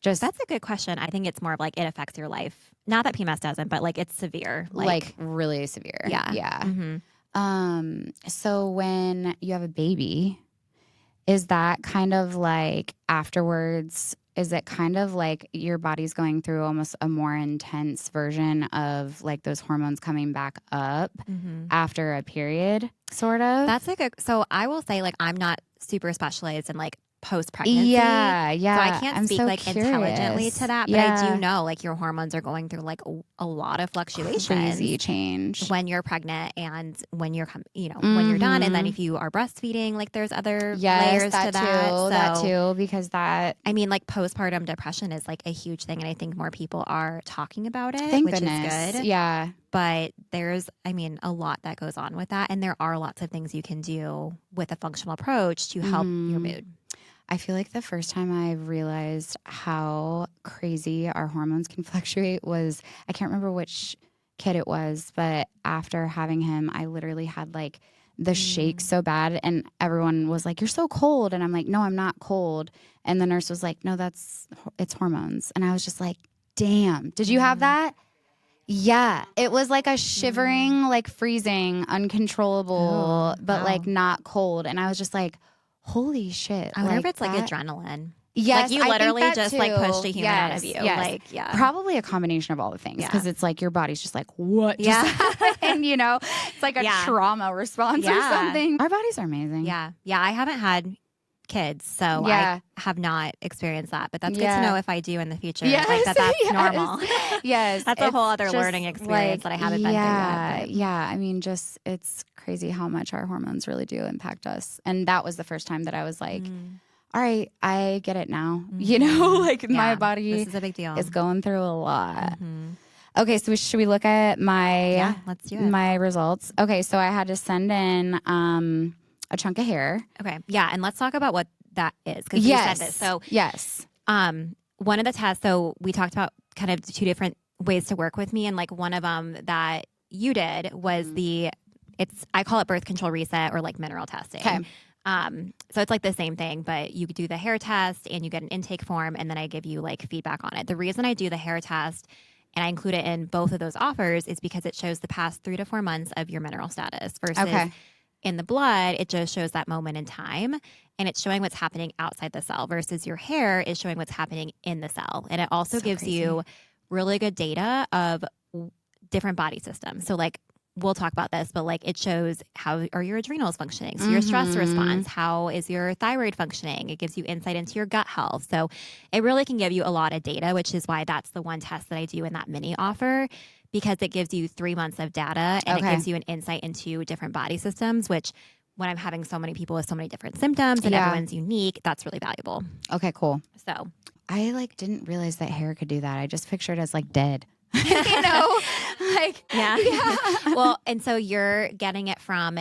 That's a good question. I think it's more of like it affects your life. Not that PMS doesn't, but like it's severe. Like really severe. Yeah. Yeah. Mm-hmm. So when you have a baby, is that kind of like afterwards, is it kind of like your body's going through almost a more intense version of like those hormones coming back up after a period, sort of? That's like so I will say like I'm not super specialized in like post-pregnancy. Yeah. So I can't speak so like curious. Intelligently to that, but I do know like your hormones are going through like a lot of fluctuations. Crazy change. When you're pregnant and when you're, when you're done. And then if you are breastfeeding, like there's other layers to that. So, that too, because that. I mean, like postpartum depression is like a huge thing. And I think more people are talking about it, Thank which goodness. is good. Yeah. But there's, I mean, a lot that goes on with that. And there are lots of things you can do with a functional approach to help your mood. I feel like the first time I realized how crazy our hormones can fluctuate was, I can't remember which kid it was, but after having him, I literally had like the shakes so bad, and everyone was like, "You're so cold." And I'm like, "No, I'm not cold." And the nurse was like, "No, it's hormones." And I was just like, "Damn, did you have that?" Yeah, it was like a shivering, like freezing, uncontrollable, but like not cold. And I was just like, holy shit. I wonder if it's like adrenaline. Yes, like you literally just too. like pushed a human out of you. Yes. Like, yeah. Probably a combination of all the things, because it's like your body's just like, what just happened? You know, it's like a trauma response or something. Our bodies are amazing. Yeah. Yeah. I haven't had kids, so I have not experienced that, but that's good to know if I do in the future. Yes, like that's normal. Yes. That's a whole other learning experience that I haven't been through yet. Yeah. I mean, just it's crazy how much our hormones really do impact us. And that was the first time that I was like, all right, I get it now. You know, like my body this is a big deal. Is going through a lot. Okay, so should we look at let's do it. My results? Okay, so I had to send in a chunk of hair. Okay. Yeah. And let's talk about what that is. Because you said this. So one of the tests, so we talked about kind of two different ways to work with me. And like one of them that you did was I call it birth control reset, or like mineral testing. Okay. So it's like the same thing, but you do the hair test and you get an intake form, and then I give you like feedback on it. The reason I do the hair test and I include it in both of those offers is because it shows the past 3 to 4 months of your mineral status versus in the blood, it just shows that moment in time, and it's showing what's happening outside the cell, versus your hair is showing what's happening in the cell. And it also gives you really good data of different body systems. So like, we'll talk about this, but like it shows how are your adrenals functioning, so your stress response, how is your thyroid functioning. It gives you insight into your gut health. So it really can give you a lot of data, which is why that's the one test that I do in that mini offer, because it gives you 3 months of data, and it gives you an insight into different body systems, which when I'm having so many people with so many different symptoms and everyone's unique, that's really valuable. Okay, cool. So I like didn't realize that hair could do that. I just pictured it as like dead. Like, yeah. Well, and so you're getting it from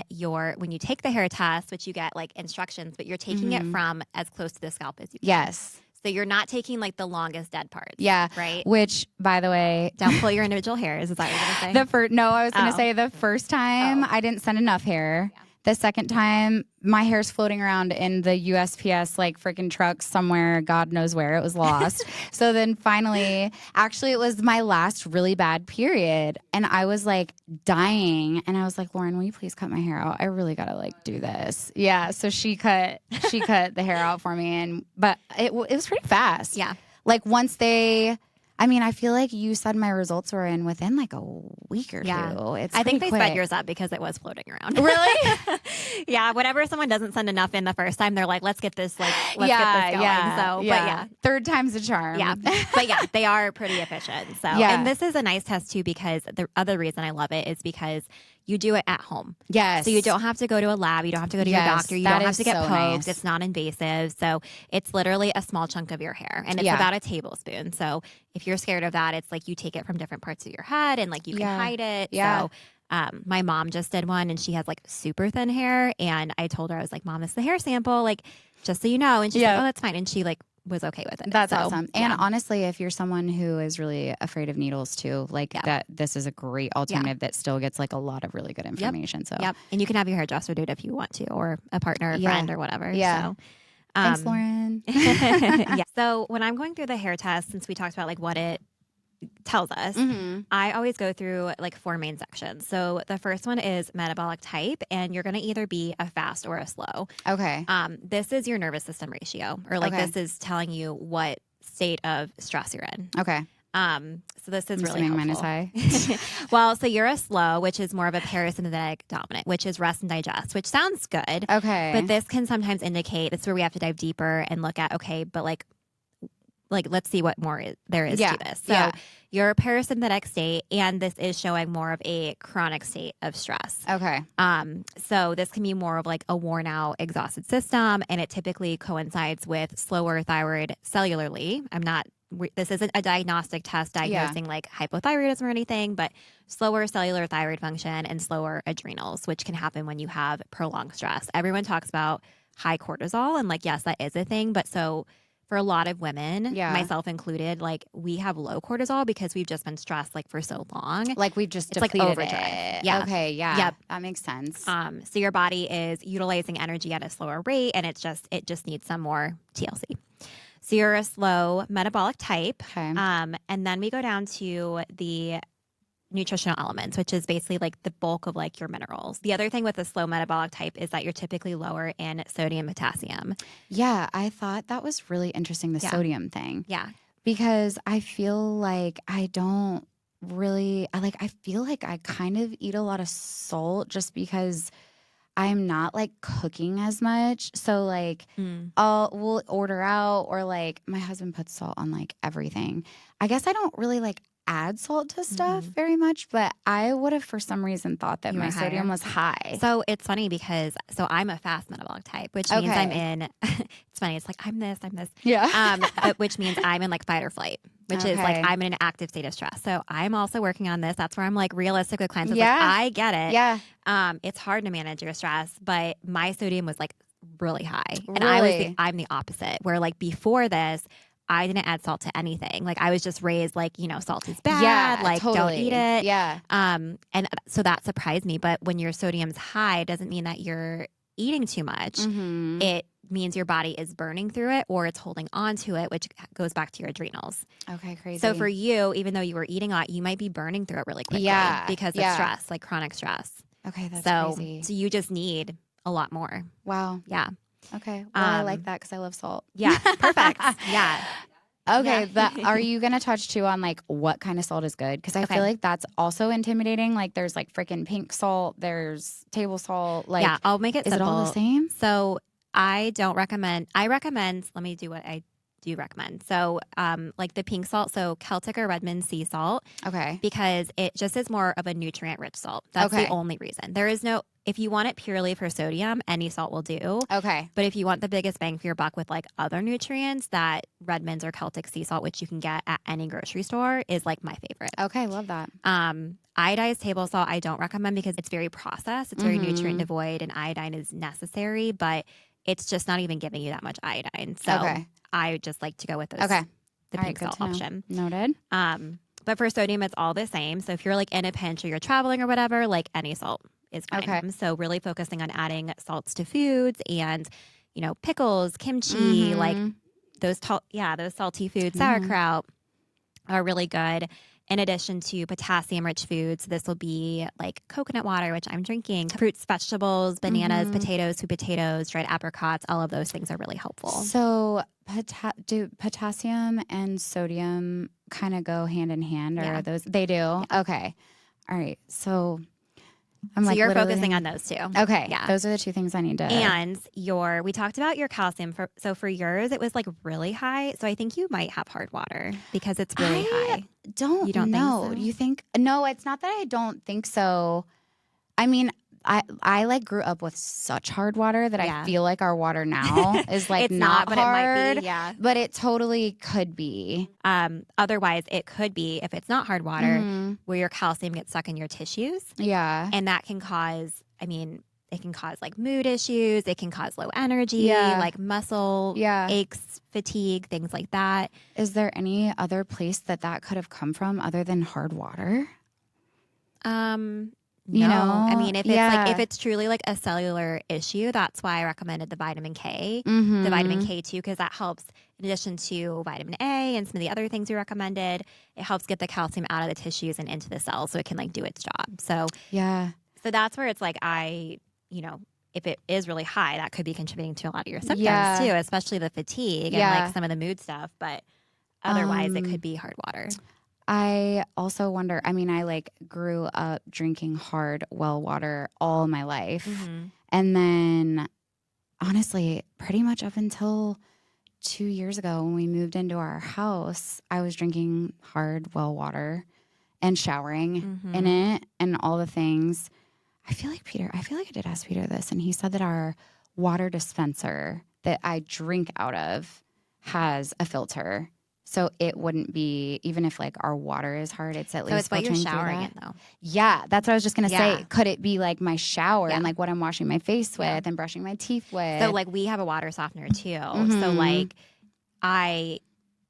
when you take the hair test, which you get like instructions, but you're taking it from as close to the scalp as you can. Yes. So you're not taking like the longest dead parts. Yeah. Right. Which, by the way, don't pull your individual hairs. Is that what you're going to say? No, I was going to say the first time I didn't send enough hair. Yeah. The second time, my hair's floating around in the USPS like freaking truck somewhere, God knows where. It was lost. So then finally, actually, it was my last really bad period, and I was like dying. And I was like, Lauren, will you please cut my hair out? I really gotta like do this. Yeah. So she cut the hair out for me, but it was pretty fast. Yeah. Like once I feel like you said my results were in within like a week or two. I think they sped yours up because it was floating around. Really? Yeah. Whenever someone doesn't send enough in the first time, they're like, let's get this going. So, but yeah. Third time's a charm. Yeah. But yeah, they are pretty efficient. So, and this is a nice test too, because the other reason I love it is because you do it at home. Yes. So you don't have to go to a lab. You don't have to go to your doctor. You don't have to get poked. Nice. It's not invasive. So it's literally a small chunk of your hair, and it's about a tablespoon. So if you're scared of that, it's like you take it from different parts of your head, and like you can hide it. Yeah. So my mom just did one, and she has like super thin hair. And I told her, I was like, Mom, this is the hair sample, like, just so you know. And she's like, oh, that's fine. And she like was okay with it. That's awesome. And honestly, if you're someone who is really afraid of needles too, like that, this is a great alternative that still gets like a lot of really good information. So and you can have your hairdresser do it if you want to, or a partner, a friend, or whatever. Yeah. So, thanks, Lauren. So when I'm going through the hair test, since we talked about like what it tells us, I always go through like 4 main sections. So the first one is metabolic type, and you're going to either be a fast or a slow. Okay. This is your nervous system ratio, or like this is telling you what state of stress you're in. Okay. So this is really helpful. Mine is high. Well, so you're a slow, which is more of a parasympathetic dominant, which is rest and digest, which sounds good. Okay. But this can sometimes indicate, that's where we have to dive deeper and look at, okay, but like let's see what more there is to this. So you're a parasympathetic state, and this is showing more of a chronic state of stress. Okay. So this can be more of like a worn out, exhausted system, and it typically coincides with slower thyroid cellularly. This isn't a diagnostic test diagnosing like hypothyroidism or anything, but slower cellular thyroid function and slower adrenals, which can happen when you have prolonged stress. Everyone talks about high cortisol, and like, yes, that is a thing, but so for a lot of women, myself included, like we have low cortisol because we've just been stressed like for so long. Like we've just depleted like overdrive. It. Yeah. Okay. Yeah. Yep. That makes sense. So your body is utilizing energy at a slower rate, and it just needs some more TLC. So you're a slow metabolic type. Okay. And then we go down to the nutritional elements, which is basically like the bulk of like your minerals. The other thing with a slow metabolic type is that you're typically lower in sodium, potassium. Yeah, I thought that was really interesting, the sodium thing. Yeah. Because I feel like I don't really, I feel like I kind of eat a lot of salt just because I'm not like cooking as much. So like we'll order out, or like my husband puts salt on like everything. I guess I don't really like add salt to stuff very much, but I would have for some reason thought that my sodium was high. So it's funny because I'm a fast metabolic type, which means I'm in it's funny, it's like I'm this. Yeah. But which means I'm in like fight or flight, which is like I'm in an active state of stress. So I'm also working on this. That's where I'm like realistic with clients. Like, I get it. Yeah. It's hard to manage your stress, but my sodium was like really high. And I'm the opposite, where like before this, I didn't add salt to anything. Like I was just raised like, salt is bad. Yeah, like don't eat it. Yeah. And so that surprised me. But when your sodium's high, it doesn't mean that you're eating too much. It means your body is burning through it, or it's holding on to it, which goes back to your adrenals. Okay, crazy. So for you, even though you were eating a lot, you might be burning through it really quickly because of stress, like chronic stress. Okay, that's crazy. So you just need a lot more. Wow. Yeah. Okay. Well, I like that because I love salt. Yeah. Perfect. Yeah. Okay. Are you going to touch too on like what kind of salt is good? Because I feel like that's also intimidating. Like there's like freaking pink salt. There's table salt. Like, I'll make it simple. Is it all the same? So I recommend, let me do what I do recommend. So like the pink salt, so Celtic or Redmond sea salt. Okay. Because it just is more of a nutrient rich salt. That's the only reason. There is no, if you want it purely for sodium, any salt will do. Okay. But if you want the biggest bang for your buck with like other nutrients, that Redmond's or Celtic sea salt, which you can get at any grocery store, is like my favorite. Okay, love that. Iodized table salt I don't recommend because it's very processed. It's very nutrient devoid, and iodine is necessary, but it's just not even giving you that much iodine. So I just like to go with those. The pink salt option. Noted. But for sodium, it's all the same. So if you're like in a pinch or you're traveling or whatever, like any salt is fine. Okay. So really focusing on adding salts to foods and, you know, pickles, kimchi, like those salty foods, sauerkraut are really good. In addition to potassium-rich foods, this will be like coconut water, which I'm drinking, fruits, vegetables, bananas, potatoes, sweet potatoes, dried apricots. All of those things are really helpful. So do potassium and sodium kind of go hand in hand, or are those? They do? Yeah. Okay. All right. So you're focusing on those two. Okay. Yeah. Those are the two things I need to. And we talked about your calcium. So for yours, it was like really high. So I think you might have hard water because it's really high. You don't know. Think so? Do you think? No, it's not that I don't think so. I mean, I like grew up with such hard water that I feel like our water now is like it's not but hard. It might be, yeah. But it totally could be. Otherwise, it could be, if it's not hard water, where your calcium gets stuck in your tissues. Yeah. And that can cause, it can cause like mood issues. It can cause low energy, like muscle aches, fatigue, things like that. Is there any other place that could have come from other than hard water? You know, if it's truly like a cellular issue, that's why I recommended the vitamin K, the vitamin K2, because that helps in addition to vitamin A and some of the other things we recommended. It helps get the calcium out of the tissues and into the cells so it can like do its job. So that's where it's like if it is really high, that could be contributing to a lot of your symptoms too, especially the fatigue and like some of the mood stuff. But otherwise, it could be hard water. I also wonder, I like grew up drinking hard well water all my life. And then honestly, pretty much up until 2 years ago when we moved into our house, I was drinking hard well water and showering in it and all the things. I feel like I did ask Peter this, and he said that our water dispenser that I drink out of has a filter. So it wouldn't be, even if like our water is hard, it's at least. So it's what you're showering in though. Yeah, that's what I was just gonna say. Could it be like my shower and like what I'm washing my face with and brushing my teeth with? So like we have a water softener too. So like I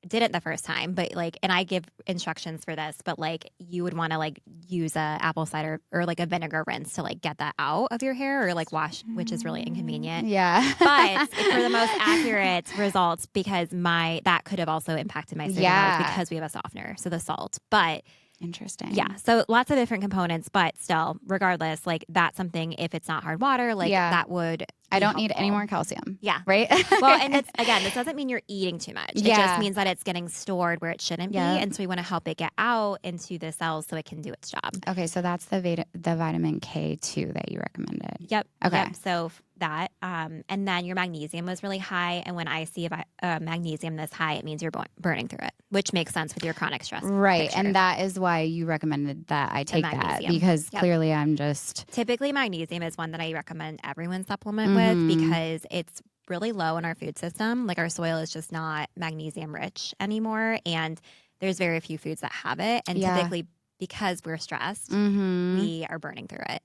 didn't the first time, but like, and I give instructions for this, but like you would want to like use a apple cider or like a vinegar rinse to like get that out of your hair or like wash, which is really inconvenient. Yeah. But for the most accurate results, because that could have also impacted my skin because we have a softener, so the salt. But interesting. Yeah. So lots of different components, but still, regardless, like that's something, if it's not hard water, like that would. I don't need any more calcium. Yeah. Right? Well, and this doesn't mean you're eating too much. It just means that it's getting stored where it shouldn't be. And so we want to help it get out into the cells so it can do its job. Okay. So that's the vitamin K2 that you recommended. Yep. Okay. Yep. So that, and then your magnesium was really high. And when I see magnesium this high, it means you're burning through it, which makes sense with your chronic stress. Right. picture. And that is why you recommended that I take that, because clearly I'm just. Typically, magnesium is one that I recommend everyone supplement with because it's really low in our food system. Like our soil is just not magnesium rich anymore. And there's very few foods that have it. And typically, because we're stressed, we are burning through it.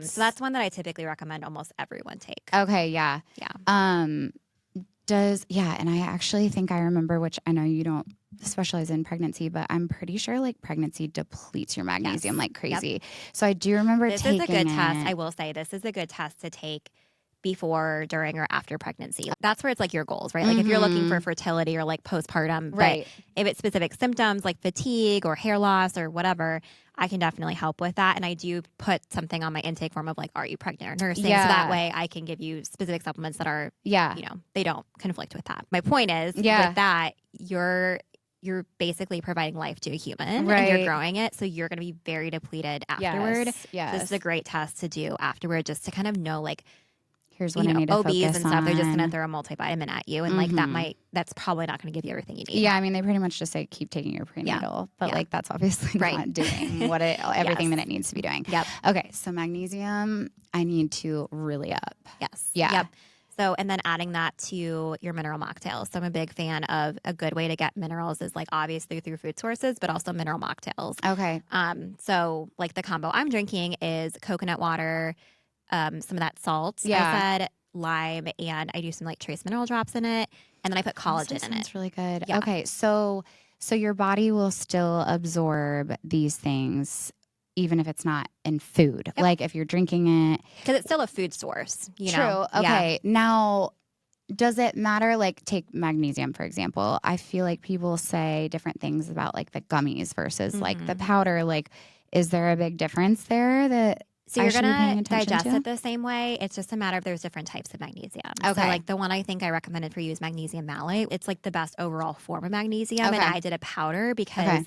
So that's one that I typically recommend almost everyone take. Okay, yeah. Yeah. And I actually think I remember, which I know you don't specialize in pregnancy, but I'm pretty sure like pregnancy depletes your magnesium like crazy. Yep. So I do remember taking it. This is a good test. I will say this is a good test to take before, during, or after pregnancy. That's where it's like your goals, right? Like if you're looking for fertility or like postpartum, right? But if it's specific symptoms like fatigue or hair loss or whatever, I can definitely help with that. And I do put something on my intake form of like, are you pregnant or nursing? So that way I can give you specific supplements that are, they don't conflict with that. My point is with that, you're basically providing life to a human and you're growing it. So you're going to be very depleted afterward. Yes. This is a great test to do afterward just to kind of know like, here's what I need to obese focus and stuff, they're just going to on. throw a multivitamin at you. And like that's probably not going to give you everything you need. Yeah. I mean, they pretty much just say, keep taking your prenatal, but like, that's obviously not doing everything that it needs to be doing. Yep. Okay. So magnesium, I need to really up. Yes. Yeah. Yep. So, and then adding that to your mineral mocktails. So I'm a big fan of a good way to get minerals is like obviously through food sources, but also mineral mocktails. Okay. So like the combo I'm drinking is coconut water, some of that salt, Yeah. I said, lime, and I do some like trace mineral drops in it. And then I put collagen in it. That's really good. Yeah. Okay. So your body will still absorb these things even if it's not in food. Yep. Like if you're drinking it. Because it's still a food source, you True. know? Okay. Yeah. Now, does it matter? Like take magnesium, for example. I feel like people say different things about like the gummies versus like the powder. Like, is there a big difference there that so you're going to digest to it the same way? It's just a matter of there's different types of magnesium. Okay. So like the one I think I recommended for you is magnesium malate. It's like the best overall form of magnesium. Okay. And I did a powder because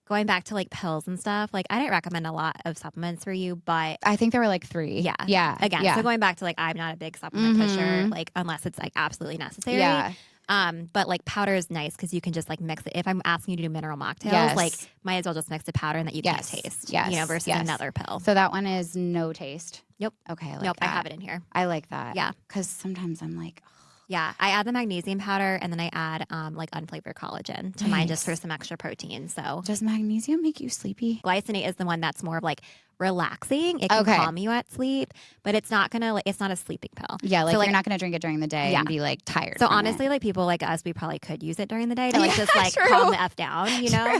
going back to like pills and stuff, like I didn't recommend a lot of supplements for you, but I think there were like 3. Yeah. Yeah. Again, so going back to like, I'm not a big supplement pusher, like unless it's like absolutely necessary. Yeah. But like powder is nice because you can just like mix it. If I'm asking you to do mineral mocktails, like might as well just mix a powder and that you can't taste, you know, versus another pill. So that one is no taste. Yep. Okay. I have it in here. I like that. Yeah. Because sometimes I'm like, yeah, I add the magnesium powder and then I add like unflavored collagen to mine just for some extra protein. So does magnesium make you sleepy? Glycinate is the one that's more of like relaxing. It can calm you at sleep, but it's not gonna like it's not a sleeping pill. Yeah, like, so, you're not gonna drink it during the day and be like tired. So honestly, like people like us, we probably could use it during the day to like just like calm the F down, you know?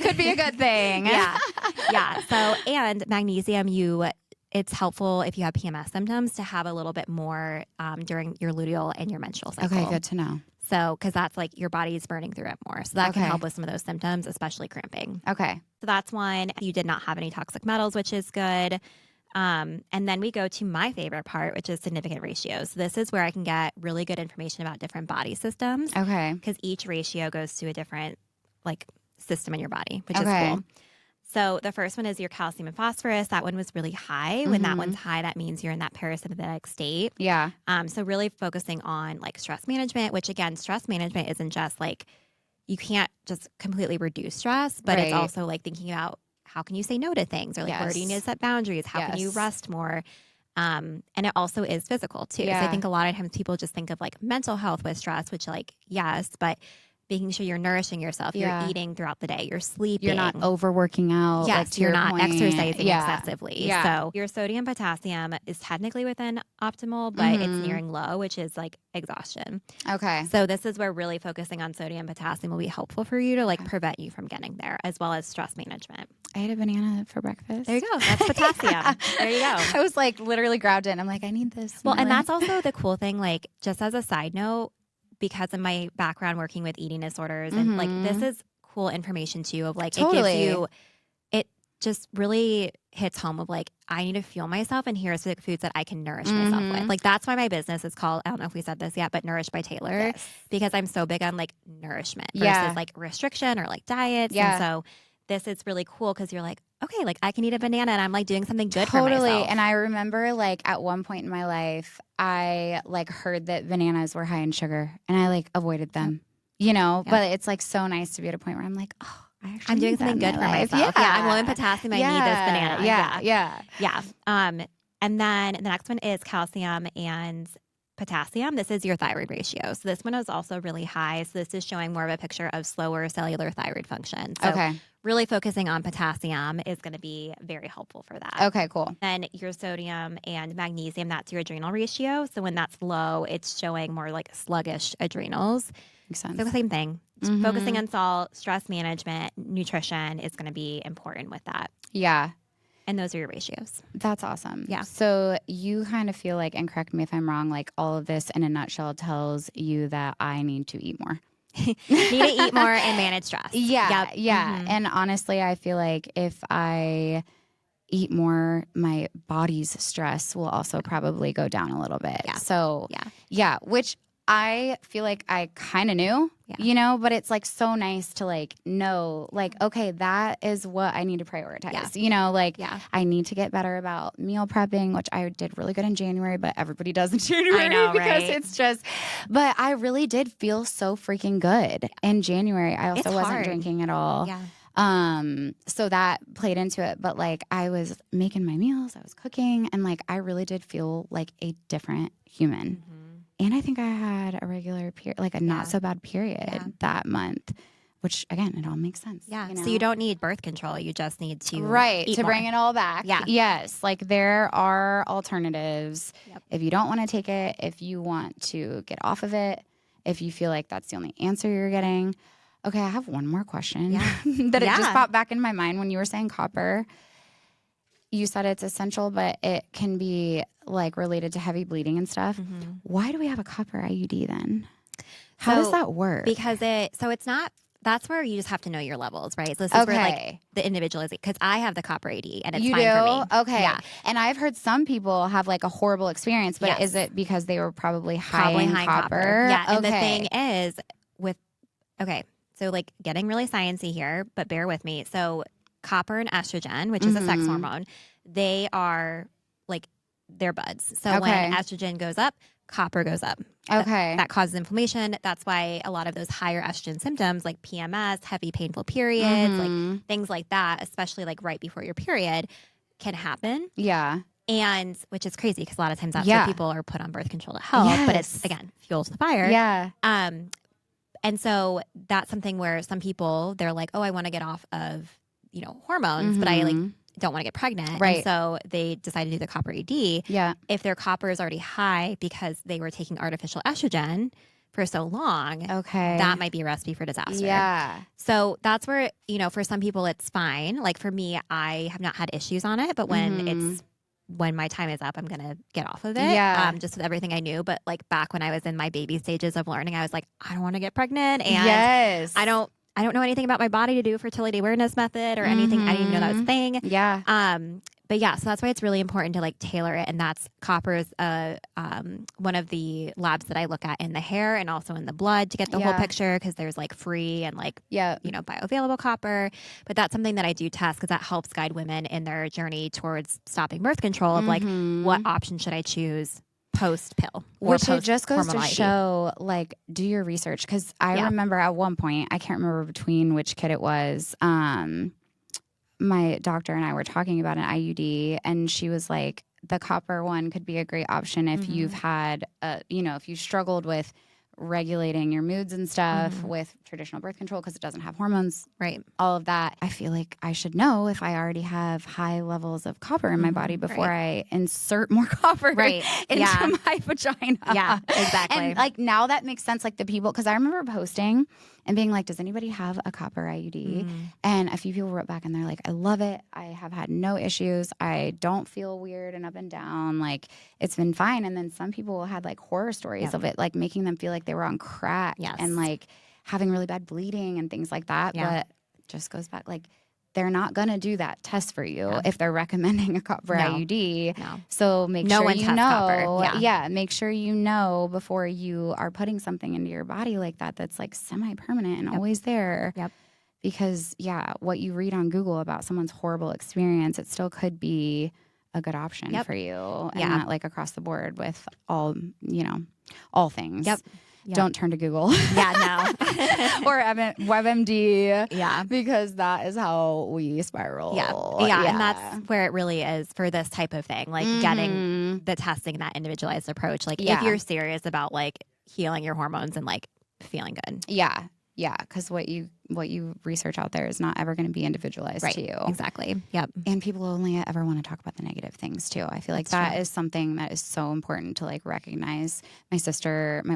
Could be a good thing. Yeah. So and magnesium it's helpful if you have PMS symptoms to have a little bit more during your luteal and your menstrual cycle. Okay, good to know. So, because that's like your body is burning through it more. So that can help with some of those symptoms, especially cramping. Okay. So that's one. You did not have any toxic metals, which is good. And then we go to my favorite part, which is significant ratios. So this is where I can get really good information about different body systems. Okay. Because each ratio goes to a different like system in your body, which is cool. So the first one is your calcium and phosphorus. That one was really high. When that one's high, that means you're in that parasympathetic state. Yeah. So really focusing on like stress management, which again, stress management isn't just like, you can't just completely reduce stress, but it's also like thinking about how can you say no to things or like where do you need to set boundaries? How can you rest more? And it also is physical too. So I think a lot of times people just think of like mental health with stress, which like, yes, but making sure you're nourishing yourself, you're eating throughout the day, you're sleeping. You're not overworking out. Yes, like, you're not exercising excessively. Yeah. So your sodium, potassium is technically within optimal, but it's nearing low, which is like exhaustion. Okay. So this is where really focusing on sodium, potassium will be helpful for you to like prevent you from getting there, as well as stress management. I ate a banana for breakfast. There you go. That's potassium. There you go. I was like literally grabbed it. I'm like, I need this. Well, and that's also the cool thing, like just as a side note, because of my background working with eating disorders and like this is cool information too of like it gives you, it just really hits home of like I need to fuel myself and here's the foods that I can nourish myself with. Like that's why my business is called, I don't know if we said this yet, but Nourished by Taylor, because I'm so big on like nourishment versus like restriction or like diets. And so this is really cool because you're like, okay, like I can eat a banana and I'm like doing something good for myself. And I remember like at one point in my life, I like heard that bananas were high in sugar and I like avoided them, you know, but it's like so nice to be at a point where I'm like, oh, I'm doing something good for myself. Yeah, I'm low in potassium. I need this banana. Yeah. And then the next one is calcium and potassium. This is your thyroid ratio. So this one is also really high. So this is showing more of a picture of slower cellular thyroid function. So really focusing on potassium is going to be very helpful for that. Okay, cool. Then your sodium and magnesium, that's your adrenal ratio. So when that's low, it's showing more like sluggish adrenals. Makes sense. So the same thing. Focusing on salt, stress management, nutrition is going to be important with that. Yeah. And those are your ratios. That's awesome. Yeah. So you kind of feel like, and correct me if I'm wrong, like all of this in a nutshell tells you that I need to eat more. Need to eat more and manage stress. Yeah. Yep. Yeah. And honestly, I feel like if I eat more, my body's stress will also probably go down a little bit. Yeah. So, which I feel like I kind of knew, you know, but it's like so nice to like know like, okay, that is what I need to prioritize, you know, like I need to get better about meal prepping, which I did really good in January, but everybody does in January because it's just, but I really did feel so freaking good in January. I also wasn't drinking at all. So that played into it, but like I was making my meals, I was cooking, and like I really did feel like a different human. And I think I had a regular period, like a not so bad period that month, which again, it all makes sense. Yeah. You know? So you don't need birth control. You just need to eat to more. bring it all back. Yeah. Yes. Like there are alternatives. If you don't want to take it, if you want to get off of it, if you feel like that's the only answer you're getting. Okay, I have one more question that it just popped back in my mind when you were saying copper. You said it's essential, but it can be like related to heavy bleeding and stuff. Why do we have a copper IUD then? How does that work? Because it's not, that's where you just have to know your levels, right? So this is where like the individualization, because I have the copper AD and it's fine for me. Okay. Yeah. And I've heard some people have like a horrible experience, but is it because they were probably high in copper? Yeah. And the thing is so like getting really sciencey here, but bear with me. So copper and estrogen, which is a sex hormone, they are like, they're buds. So when estrogen goes up, copper goes up. That causes inflammation. That's why a lot of those higher estrogen symptoms like PMS, heavy painful periods, like things like that, especially like right before your period, can happen. Yeah. And which is crazy because a lot of times that's why people are put on birth control to help. But it's, again, fuels the fire. Yeah. And so that's something where some people, they're like, oh, I want to get off of, you know, hormones, but I like don't want to get pregnant. Right. And so they decide to do the copper AD. Yeah. If their copper is already high because they were taking artificial estrogen for so long, that might be a recipe for disaster. Yeah. So that's where, you know, for some people it's fine. Like for me, I have not had issues on it, but when my time is up, I'm going to get off of it. Yeah. Just with everything I knew. But like back when I was in my baby stages of learning, I was like, I don't want to get pregnant. And I don't know anything about my body to do a fertility awareness method or anything. I didn't even know that was a thing. Yeah. But yeah, so that's why it's really important to like tailor it. And that's copper is one of the labs that I look at in the hair and also in the blood to get the whole picture, because there's like free and like, you know, bioavailable copper. But that's something that I do test because that helps guide women in their journey towards stopping birth control of like, what option should I choose post pill? Which it just goes to show, like, do your research. Because I remember at one point, I can't remember between which kid it was, my doctor and I were talking about an IUD, and she was like, the copper one could be a great option if you've had, you know, if you struggled with regulating your moods and stuff with traditional birth control because it doesn't have hormones, right? All of that. I feel like I should know if I already have high levels of copper in my body before I insert more copper into my vagina. Yeah, exactly. And like now that makes sense. Like the people, because I remember posting and being like, does anybody have a copper IUD? And a few people wrote back and they're like, I love it. I have had no issues. I don't feel weird and up and down. Like it's been fine. And then some people had like horror stories of it, like making them feel like they were on crack and like having really bad bleeding and things like that. But it just goes back, like they're not going to do that test for you if they're recommending a copper IUD. No. So make sure you know. Make sure you know before you are putting something into your body like that that's like semi-permanent and always there. Because, what you read on Google about someone's horrible experience, it still could be a good option for you. And not like across the board with all, you know, all things. Don't turn to Google. No. Or WebMD. Because that is how we spiral. And that's where it really is for this type of thing. Like getting the testing, that individualized approach. Like if you're serious about like healing your hormones and like feeling good. Yeah, because what you research out there is not ever going to be individualized to you. Exactly. Yep. And people only ever want to talk about the negative things too. I feel like that is something that is so important to like recognize. My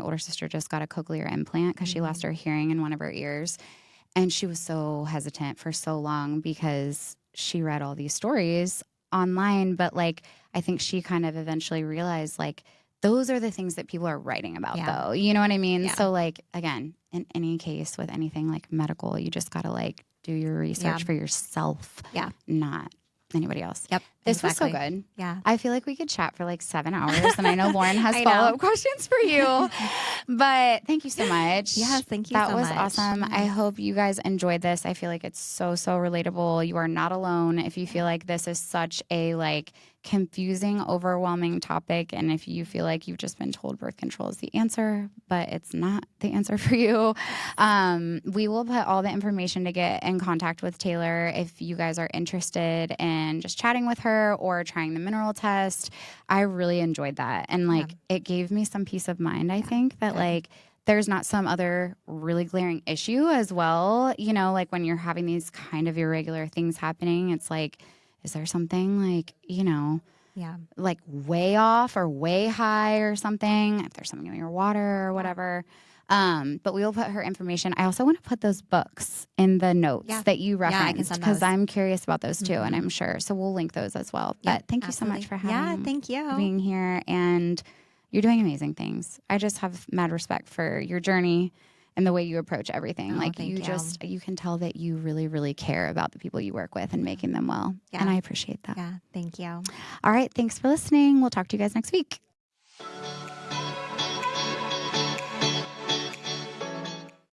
older sister just got a cochlear implant because she lost her hearing in one of her ears. And she was so hesitant for so long because she read all these stories online. But like, I think she kind of eventually realized like, those are the things that people are writing about though. You know what I mean? So like, again, in any case with anything like medical, you just got to like do your research for yourself, not anybody else. This was so good. Yeah. I feel like we could chat for like 7 hours, and I know Lauren has follow-up questions for you. But thank you so much. Yes, thank you that so was much. awesome. Yeah. I hope you guys enjoyed this. I feel like it's so relatable. You are not alone if you feel like this is such a like confusing, overwhelming topic, and if you feel like you've just been told birth control is the answer, but it's not the answer for you. We will put all the information to get in contact with Taylor if you guys are interested in just chatting with her or trying the mineral test. I really enjoyed that. And like, it gave me some peace of mind, I think, that like, there's not some other really glaring issue as well. You know, like when you're having these kind of irregular things happening, it's like, is there something like, you know, like way off or way high or something? If there's something in your water or whatever. But we will put her information. I also want to put those books in the notes that you referenced because I'm curious about those too, and I'm sure. So we'll link those as well. But thank you so much for thank you being here, and you're doing amazing things. I just have mad respect for your journey and the way you approach everything. Like you can tell that you really, really care about the people you work with and making them well. And I appreciate that. Yeah, thank you. All right. Thanks for listening. We'll talk to you guys next week.